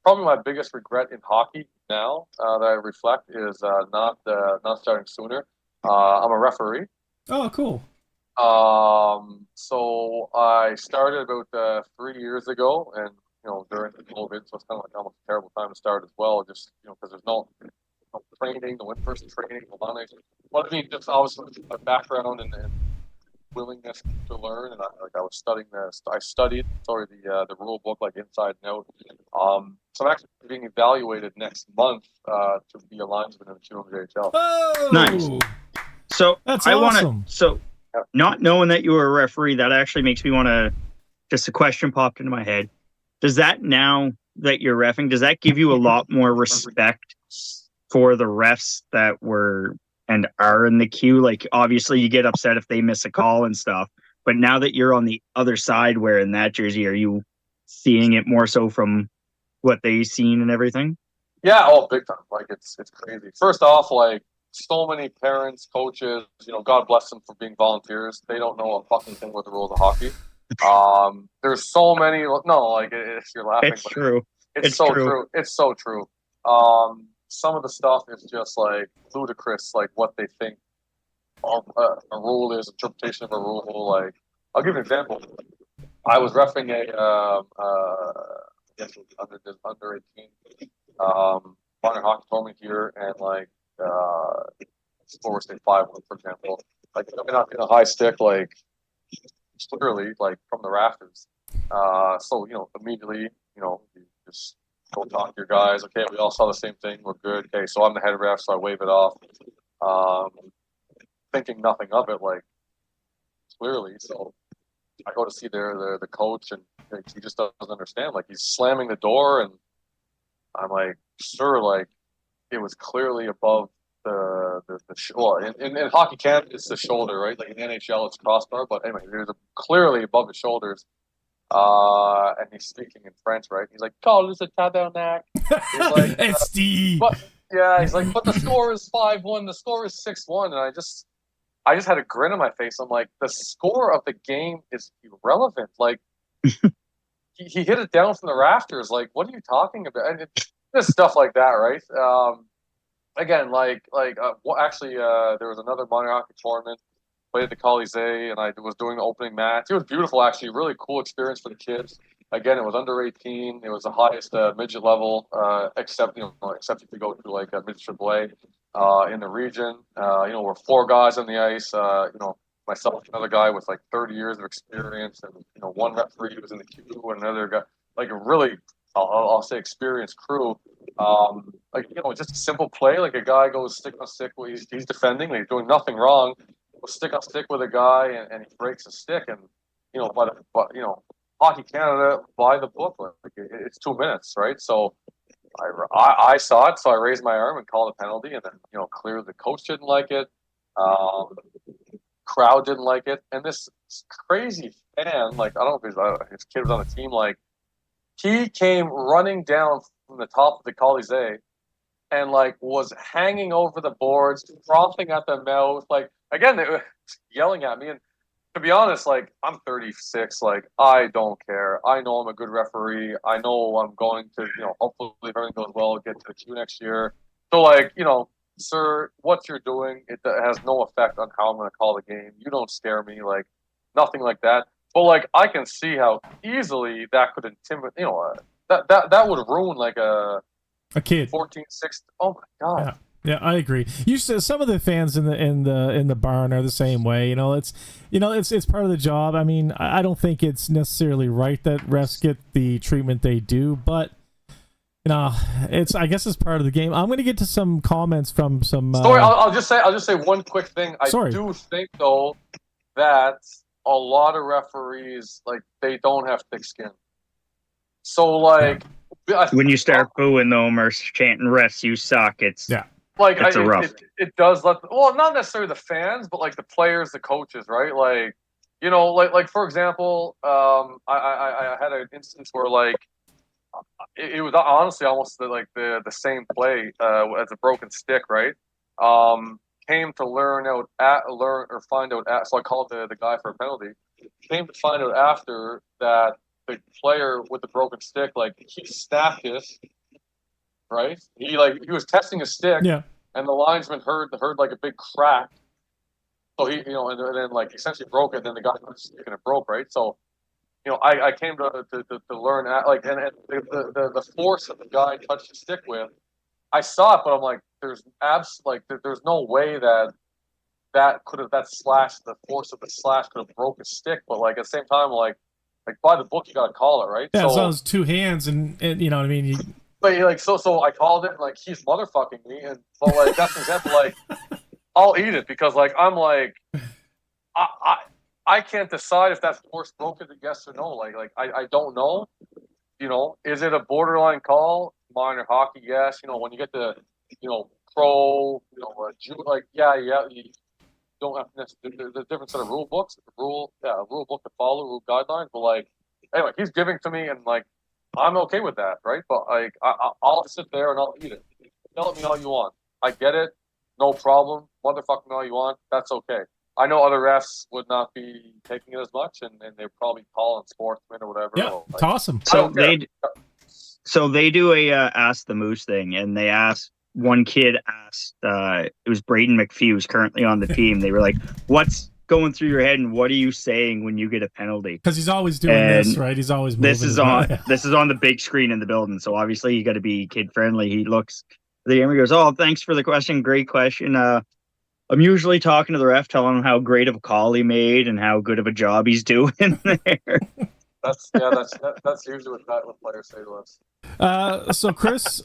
probably my biggest regret in hockey now that I reflect is not starting sooner. I'm a referee. Oh, cool. So I started about 3 years ago, and during the COVID, so it's kind of like almost a terrible time to start as well. Just because there's no training, no in-person training, no money. Well, I mean, just obviously a background and willingness to learn, and I was studying this. I studied the rule book like inside and out. So I'm actually being evaluated next month to be a linesman in the QMJHL. Oh, nice. So that's awesome. Not knowing that you were a referee, that actually makes me want to. Just a question popped into my head. Does that, now that you're reffing, does that give you a lot more respect for the refs that were and are in the queue? Like, obviously, you get upset if they miss a call and stuff, but now that you're on the other side wearing that jersey, are you seeing it more so from what they've seen and everything? Yeah, big time. Like, it's crazy. First off, like, so many parents, coaches, God bless them for being volunteers. They don't know a fucking thing with the rules of hockey. There's so many. No, like, if you're laughing, it's true. It's so true. It's so true. Some of the stuff is just like ludicrous, like what they think a rule is, interpretation of a rule. Like, I'll give you an example. I was reffing under 18 minor hockey tournament here, and like Florida State 5, for example, like coming up in a high stick, like literally like from the rafters. So immediately, you just go talk to your guys. Okay, we all saw the same thing. We're good. Okay, so I'm the head ref, so I wave it off, thinking nothing of it, like clearly. So I go to see the coach, and he just doesn't understand. Like, he's slamming the door, and I'm like, sir, like, it was clearly above in hockey camp it's the shoulder, right? Like in NHL it's crossbar, but anyway, there's clearly above the shoulders. And he's speaking in French, right? He's like, "Call this a tabernacle." He's like, he's like, but the score is 5-1. The score is 6-1, and I just had a grin on my face. I'm like, the score of the game is irrelevant. Like, he hit it down from the rafters. Like, what are you talking about? And just stuff like that, right? Again, actually, there was another minor hockey tournament, played at the Colisée, and I was doing the opening match. It was beautiful, actually, really cool experience for the kids. Again, it was under 18. It was the highest midget level, except if you go to like midget AAA in the region. We're 4 guys on the ice. Myself, another guy with like 30 years of experience, and one referee was in the queue, and another guy, like a really, I'll say, experienced crew. Just a simple play, like a guy goes stick on stick, he's defending, he's doing nothing wrong, stick on stick with a guy and he breaks a stick, and Hockey Canada by the book, like it's 2 minutes, right? So I saw it, so I raised my arm and called a penalty, and then clearly the coach didn't like it, crowd didn't like it, and this crazy fan, like I don't know if his kid was on the team, like he came running down from the top of the Colisée and like was hanging over the boards, frothing at the mouth, like again they were yelling at me. And to be honest, like I'm 36, like I don't care. I know I'm a good referee. I know I'm going to, hopefully if everything goes well, get to the Q next year. So like, sir, what you're doing, it has no effect on how I'm going to call the game. You don't scare me, like nothing like that. But like I can see how easily that could intimidate. That would ruin like a kid 14, 16. Oh my god. Yeah, I agree. You said some of the fans in the barn are the same way. It's part of the job. I mean, I don't think it's necessarily right that refs get the treatment they do, but I guess it's part of the game. I'm going to get to some comments from some. Sorry, I'll just say one quick thing. I do think though that a lot of referees, like, they don't have thick skin. So like when you start booing them or chanting refs, you suck. It's like it's rough. It does not necessarily the fans, but like the players, the coaches, right? Like, like for example, I had an instance where like it was honestly almost like the same play as a broken stick, right? Came to find out. So I called the guy for a penalty. Came to find out after that the player with the broken stick, like he snapped it. Right? He was testing his stick, and the linesman heard like a big crack. So he, and then like essentially broke it. Then the guy put his stick and it broke, right? So, I came to learn like, and the force that the guy touched the stick with, I saw it, but I'm like, there's no way that slash, the force of the slash could have broke his stick. But like at the same time, like by the book, you got to call it, right? Yeah, so it's two hands, and you know what I mean. But so I called it, like he's motherfucking me, but like that's an example. Like I'll eat it because like I'm like I can't decide if that force broke it, yes or no. Like I don't know. Is it a borderline call? Minor hockey, yes. When you get to pro, like you don't have to. There's a different set of rule books, rule book to follow, rule guidelines. But like anyway, he's giving to me, and like I'm okay with that, right? But like I'll sit there and I'll eat it. Yell at me all you want. I get it, no problem. Motherfuck me all you want. That's okay. I know other refs would not be taking it as much, and they're probably calling sportsmen or whatever. Yeah, it's awesome. So they do a Ask the Moose thing, and they asked one kid it was Braden McPhee, who's currently on the team. They were like, "What's going through your head, and what are you saying when you get a penalty?" Because he's always doing this, right? He's always moving. This is on the big screen in the building, so obviously you got to be kid friendly. He looks at the game and goes, "Oh, thanks for the question. Great question. I'm usually talking to the ref, telling him how great of a call he made and how good of a job he's doing there." That's usually what players say to us. So Chris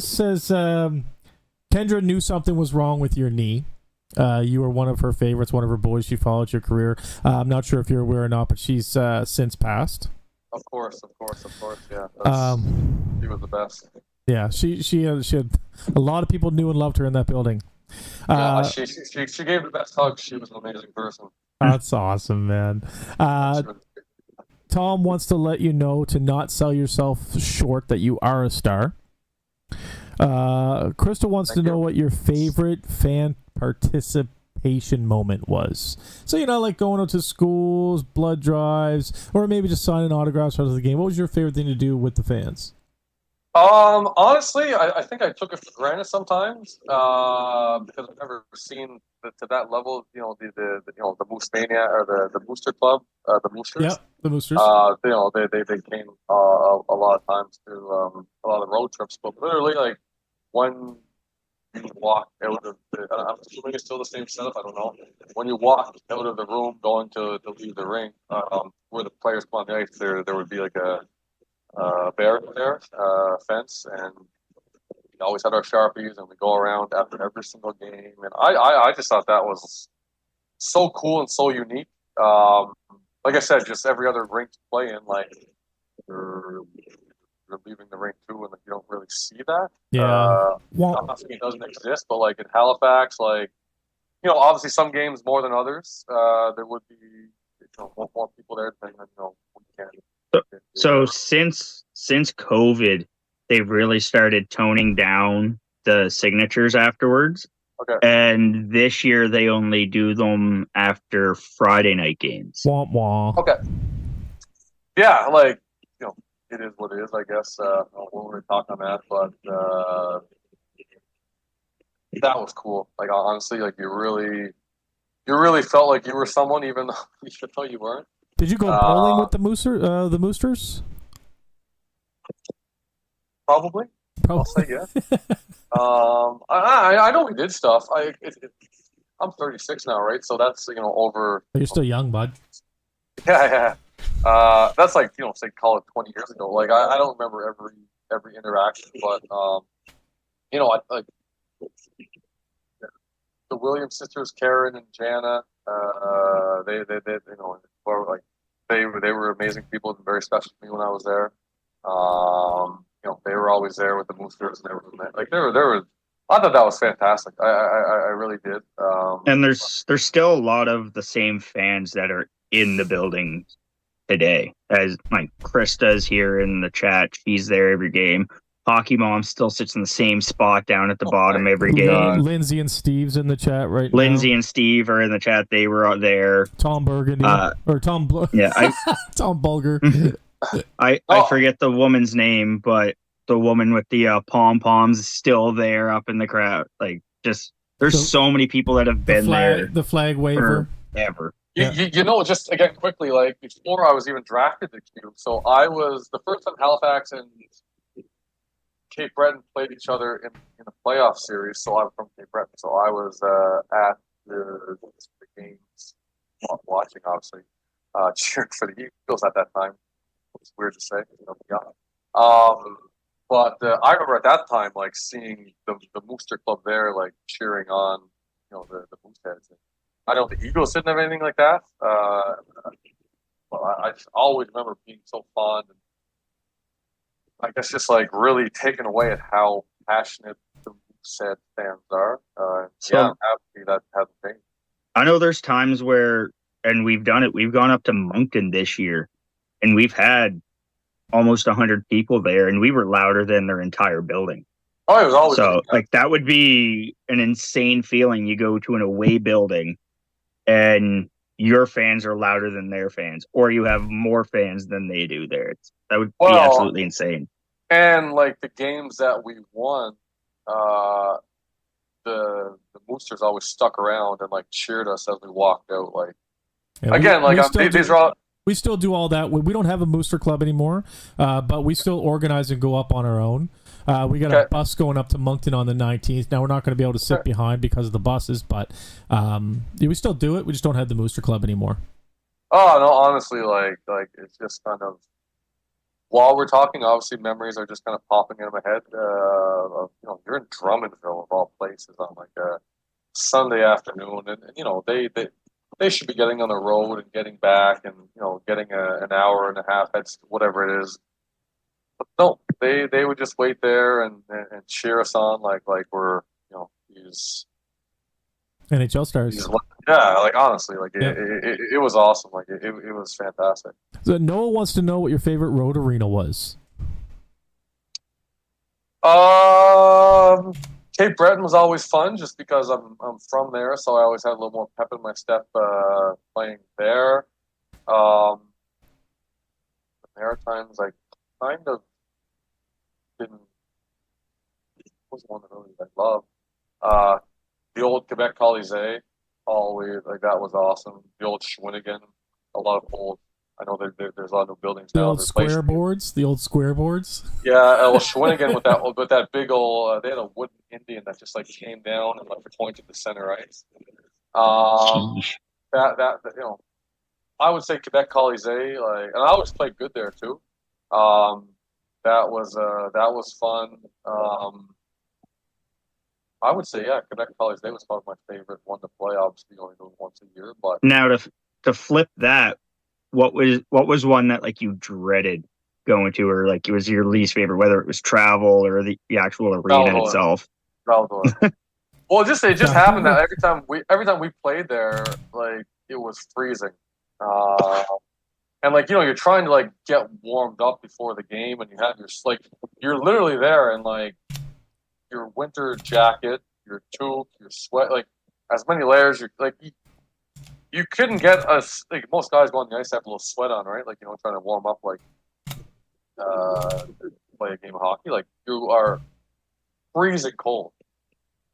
says Kendra knew something was wrong with your knee. You were one of her favorites, one of her boys. She followed your career. I'm not sure if you're aware or not, but she's since passed. Of course, yeah. She was the best. Yeah, she had a lot of people knew and loved her in that building. She gave the best hug. She was an amazing person. That's awesome, man. Tom wants to let you know to not sell yourself short, that you are a star. Crystal wants to know what your favorite fan participation moment was. So, like going out to schools, blood drives, or maybe just signing autographs after the game. What was your favorite thing to do with the fans? Honestly, I think I took it for granted sometimes because I've never seen to that level. The Moose Mania or the Booster Club, the Moosters. Yeah, the Moosters. They came a lot of times to a lot of road trips, but literally like when you walk out of I'm assuming it's still the same setup. I don't know. When you walk out of the room going to leave the ring, where the players come on the ice, there would be like a barrier there, fence, and We always had our Sharpies, and we go around after every single game. And I just thought that was so cool and so unique. Like I said, just every other rink to play in, like you're leaving the rink too, and like, you don't really see that. Yeah. I'm not saying it doesn't exist, but like in Halifax, like obviously some games more than others. There would be more people there depending on weekend. So since COVID, they've really started toning down the signatures afterwards. Okay. And this year they only do them after Friday night games. Wah, wah. Okay. Yeah, like it is what it is, I guess. When we talk on that, but that was cool. Like honestly, like you really felt like you were someone, even though you weren't. Did you go bowling with the Moosters? Probably. I'll say yeah. I know we did stuff. I'm 36 now, right? So that's over. You're still young, bud. Yeah. That's like say call it 20 years ago. Like I don't remember every interaction, but I like the Williams sisters, Karen and Jana. They were like they were amazing people and very special to me when I was there. They were always there with the Moosters and everything. Like they were. I thought that was fantastic. I really did. And there's still a lot of the same fans that are in the building today. As like Krista's here in the chat, she's there every game. Hockey Mom still sits in the same spot down at the bottom every game. Lindsay and Steve's in the chat right now. Lindsay and Steve are in the chat. They were out there. Tom Burgundy or Tom Tom Bulger. I forget the woman's name, but the woman with the pom poms is still there up in the crowd. Like, just there's so many people that have been there. The flag waver. Forever. Just again quickly, like before I was even drafted to Q, so I was the first time Halifax and Cape Breton played each other in a playoff series. So I'm from Cape Breton, so I was at the games, watching obviously, cheering for the Eagles at that time. It's weird to say, but I remember at that time, like seeing the Mooster Club there, like cheering on, the Mooseheads. I know the Eagles didn't have anything like that. I just always remember being so fond, and I guess just like really taken away at how passionate the Moosehead fans are. I'm happy that hasn't changed. I know there's times where, and we've done it. We've gone up to Moncton this year, and we've had almost 100 people there, and we were louder than their entire building. Oh, it was always so like that would be an insane feeling. You go to an away building, and your fans are louder than their fans, or you have more fans than they do there. That would be absolutely insane. And like the games that we won, the Moosters always stuck around and like cheered us as we walked out. Like these are all. We still do all that. We don't have a Mooster Club anymore, but we still organize and go up on our own. We got a bus going up to Moncton on the 19th. Now, we're not going to be able to sit behind because of the buses, but we still do it. We just don't have the Mooster Club anymore. Oh, no, honestly, like it's just kind of, while we're talking, obviously memories are just kind of popping into my head. You're in Drummondville, of all places, on like a Sunday afternoon, and they should be getting on the road and getting back and, getting an hour and a half, whatever it is. But no, they would just wait there and cheer us on like we're, these NHL stars. Like honestly, like it was awesome. Like it was fantastic. So Noah wants to know what your favorite road arena was. Cape Breton was always fun just because I'm from there, so I always had a little more pep in my step playing there. The Maritimes, I kind of didn't. Was one of those I love. The old Quebec Colisée, always like that was awesome. The old Schwinnigan, a lot of old. I know there's a lot of new buildings now. The old square boards. Yeah, Schwinnigan with that big old. They had a wooden Indian that just like came down and like pointed to center ice. That I would say Quebec Colisée, like, and I always played good there too. That was fun. I would say, yeah, Quebec College Day was probably my favorite one to play. Obviously, only doing once a year, but Now to flip that, what was one that like you dreaded going to, or like it was your least favorite, whether it was travel or the actual arena Salvador. itself? Salvador. Well, it just happened that every time we played there, like it was freezing, and like you're trying to like get warmed up before the game, and you have you're literally there in like your winter jacket, your toque, your sweat, like as many layers. You're like you couldn't get us like most guys go on the ice have a little sweat on, right? Like trying to warm up like play a game of hockey. Like you are freezing cold.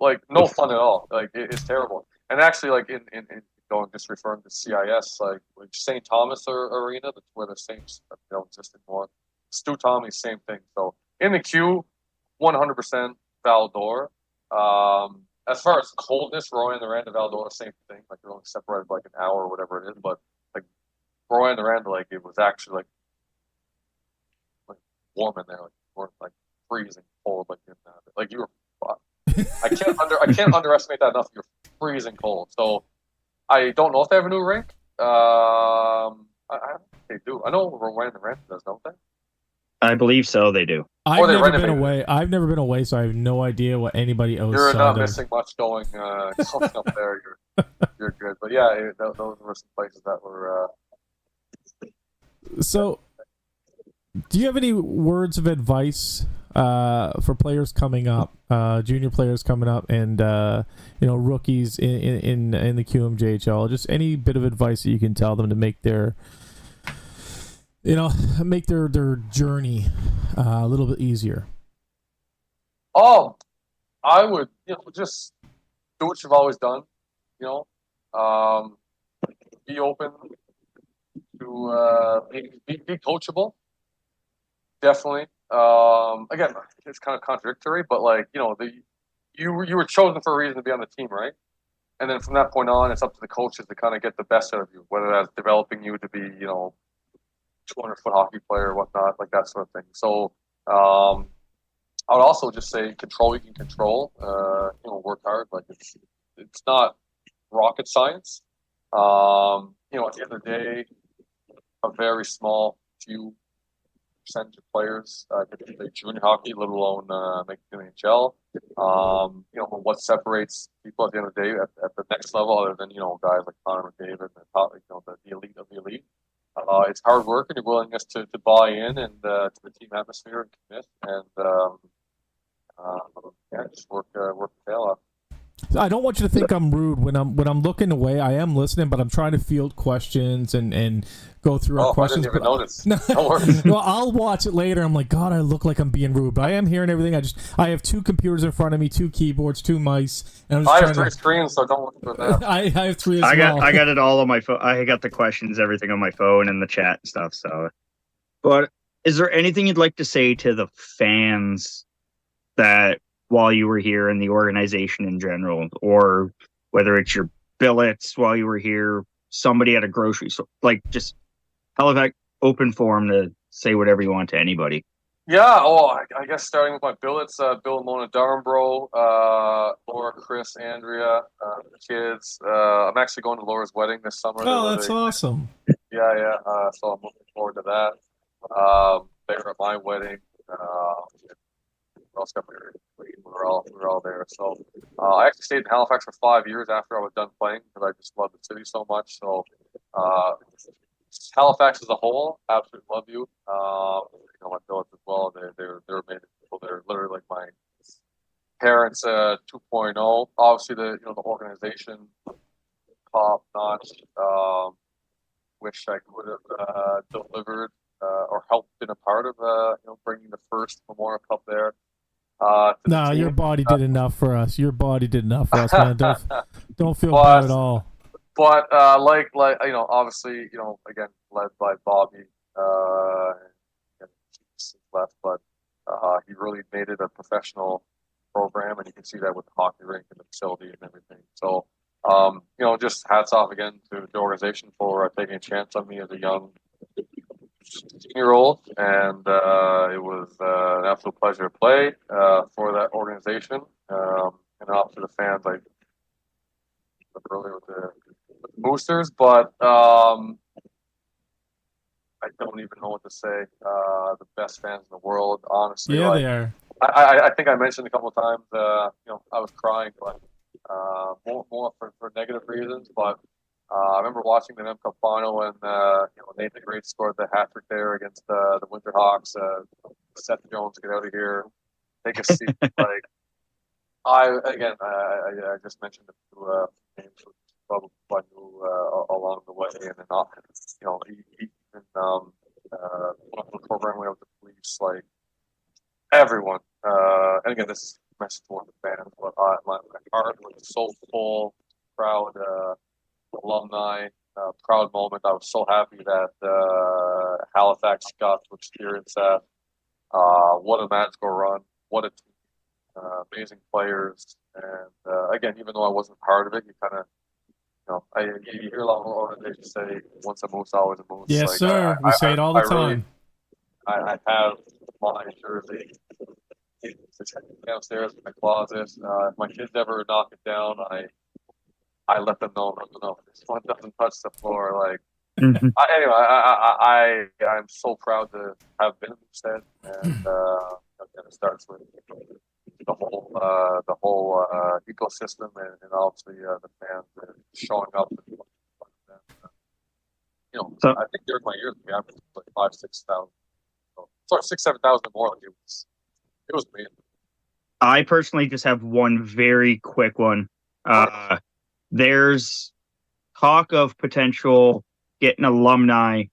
Like no fun at all. Like it's terrible. And actually, like in going just referring to CIS, like St. Thomas Arena, that's where the Saints don't exist anymore. Stu Tommy, same thing. So in the queue, 100% Val-d'Or. As far as coldness, Roy and the Rand of Val-d'Or, same thing. Like they're only separated by like an hour or whatever it is. But like Roy and the Rand, like it was actually like warm in there, like weren't like freezing cold, like you were. I can't underestimate that enough. You're freezing cold. So I don't know if they have a new rink. I think they do. I know Roy and the Rand does, don't they? I believe so. They do. I've never been away. I've never been away, so I have no idea what anybody owes. You're not missing much going up there. You're good. But yeah, those were some places that were. So, do you have any words of advice for players coming up, junior players coming up, and rookies in the QMJHL? Just any bit of advice that you can tell them to make their journey a little bit easier. Oh, I would just do what you've always done. Be open to be coachable. Definitely. Again, it's kind of contradictory, but like you were chosen for a reason to be on the team, right? And then from that point on, it's up to the coaches to kind of get the best out of you, whether that's developing you to be 200-foot hockey player or whatnot, like that sort of thing. So I would also just say control what you can control. Work hard. Like it's not rocket science. At the end of the day, a very small few percentage of players get to play junior hockey, let alone make the NHL. What separates people at the end of the day at the next level, other than guys like Connor McDavid and the elite of the elite, it's hard work and your willingness to buy in and to the team atmosphere and commit and just work the tail off. I don't want you to think I'm rude when I'm looking away. I am listening, but I'm trying to field questions and go through our questions. I didn't even notice. No worries. Well, I'll watch it later. I'm like, God, I look like I'm being rude, but I am hearing everything. I have 2 computers in front of me, 2 keyboards, 2 mice, and I'm just I have 3 screens, so don't look for that. I have 3 as well. I got it all on my phone. I got the questions, everything on my phone and the chat and stuff. So, but is there anything you'd like to say to the fans that while you were here in the organization in general, or whether it's your billets while you were here, somebody at a grocery store, like just Halifax, open forum to say whatever you want to anybody. Yeah, I guess starting with my billets, Bill and Mona Darnbro, Laura, Chris, Andrea, the kids. I'm actually going to Laura's wedding this summer. Oh, that's awesome. Yeah. So I'm looking forward to that. They were at my wedding. We were all there. So I actually stayed in Halifax for 5 years after I was done playing because I just love the city so much. So Halifax as a whole, absolutely love you. My billets as well. They're amazing people. They're literally like my parents 2.0. Obviously the organization top notch. Wish I could have delivered or helped been a part of bringing the first Memorial Cup there. No, your body did enough for us. Your body did enough for us, man. Don't feel bad at all. But obviously, again, led by Bobby, left, but he really made it a professional program, and you can see that with the hockey rink and the facility and everything. So, just hats off again to the organization for taking a chance on me as a young 16-year-old, and it was an absolute pleasure to play for that organization. and up to the fans. I earlier with the boosters, but I don't even know what to say. The best fans in the world, honestly. Yeah, like, they are. I think I mentioned a couple of times. I was crying, but more for negative reasons. But I remember watching the M Cup final and Nathan Great scored the hat trick there against the Winterhawks. Seth Jones, get out of here, take a seat. Like I just mentioned it to names probably along the way, and then he even the program with the police, like everyone. And again, this is a message for the fans, but my heart was so full, proud alumni, proud moment. I was so happy that Halifax got to experience that. What a magical run! What a team! Amazing players, and again, even though I wasn't part of it, you kind of. You hear a lot of organizations say, "Once a moose, always a moose." Yes, like, sir. We say it all the time. I have my jersey downstairs in my closet. If my kids ever knock it down, I let them know. No, this one doesn't touch the floor. Like Mhm. I'm so proud to have been in Moosehead, and it starts with the whole ecosystem and obviously the fans showing up. So- I think during my years we averaged like 5,000-6,000. Sorry, 6,000-7,000 more. Like it was amazing. I personally just have one very quick one. There's talk of potential getting alumni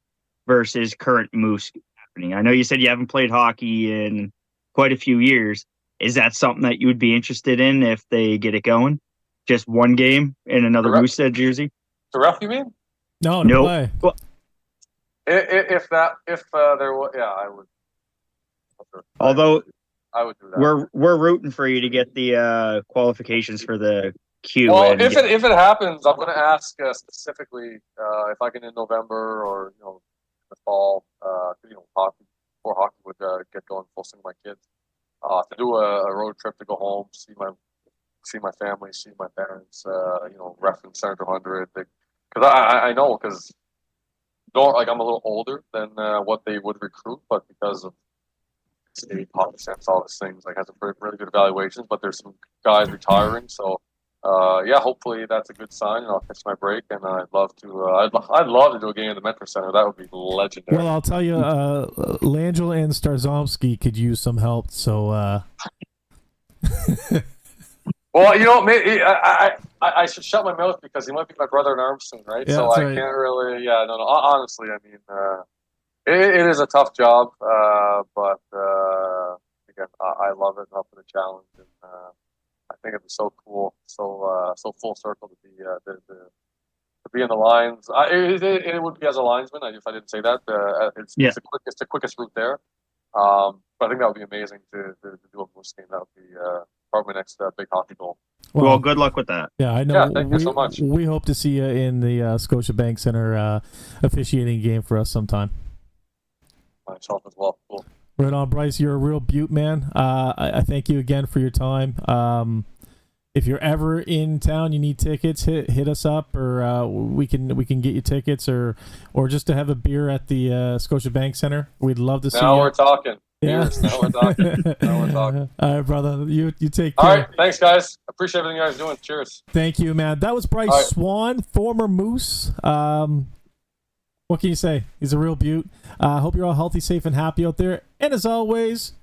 versus current Moose happening. I know you said you haven't played hockey in quite a few years. Is that something that you would be interested in if they get it going? Just one game in another Correct. Moosehead jersey? The ref, you mean? No, Nope. play. Well, If there was, yeah, I would. although I would do that. we're rooting for you to get the qualifications for the Q. Well, and if it happens, I'm going to ask specifically if I can in November or in the fall, hockey before hockey would get going full swing with my kids, to do a road trip to go home, see my family, see my parents, reference Center 100, because I know because like I'm a little older than what they would recruit, but because of state hockey sense, all these things, like has a really good evaluations, but there's some guys retiring, so. Hopefully that's a good sign, and I'll catch my break. And I'd love to. I'd love to do a game in the Metro Center. That would be legendary. Well, I'll tell you, Langell and Starzomski could use some help. So, well, maybe I should shut my mouth because he might be my brother in arms soon, right? Yeah, so that's I right. can't really. Yeah, no. Honestly, I mean, it is a tough job, but again, I love it. Up for the challenge, and I think it'd be so cool, so full circle to be in the lines. It would be as a linesman. If I didn't say that, it's the quickest route there. But I think that would be amazing to do a Moose game. That would be probably my next big hockey goal. well, good luck with that. Yeah, I know. Yeah, thank you so much. We hope to see you in the Scotiabank Center officiating game for us sometime. Myself as well. Cool. Right on, Bryce. You're a real beaut, man. I thank you again for your time. If you're ever in town, you need tickets, hit us up, or we can get you tickets, or just to have a beer at the Scotiabank Center. We'd love to see you. Now we're talking. Yeah. Cheers. Now we're talking. All right, brother. You take care. All right. Thanks, guys. Appreciate everything you guys are doing. Cheers. Thank you, man. That was Bryce All right. Swan, former Moose. What can you say? He's a real beaut. Hope you're all healthy, safe, and happy out there. And as always,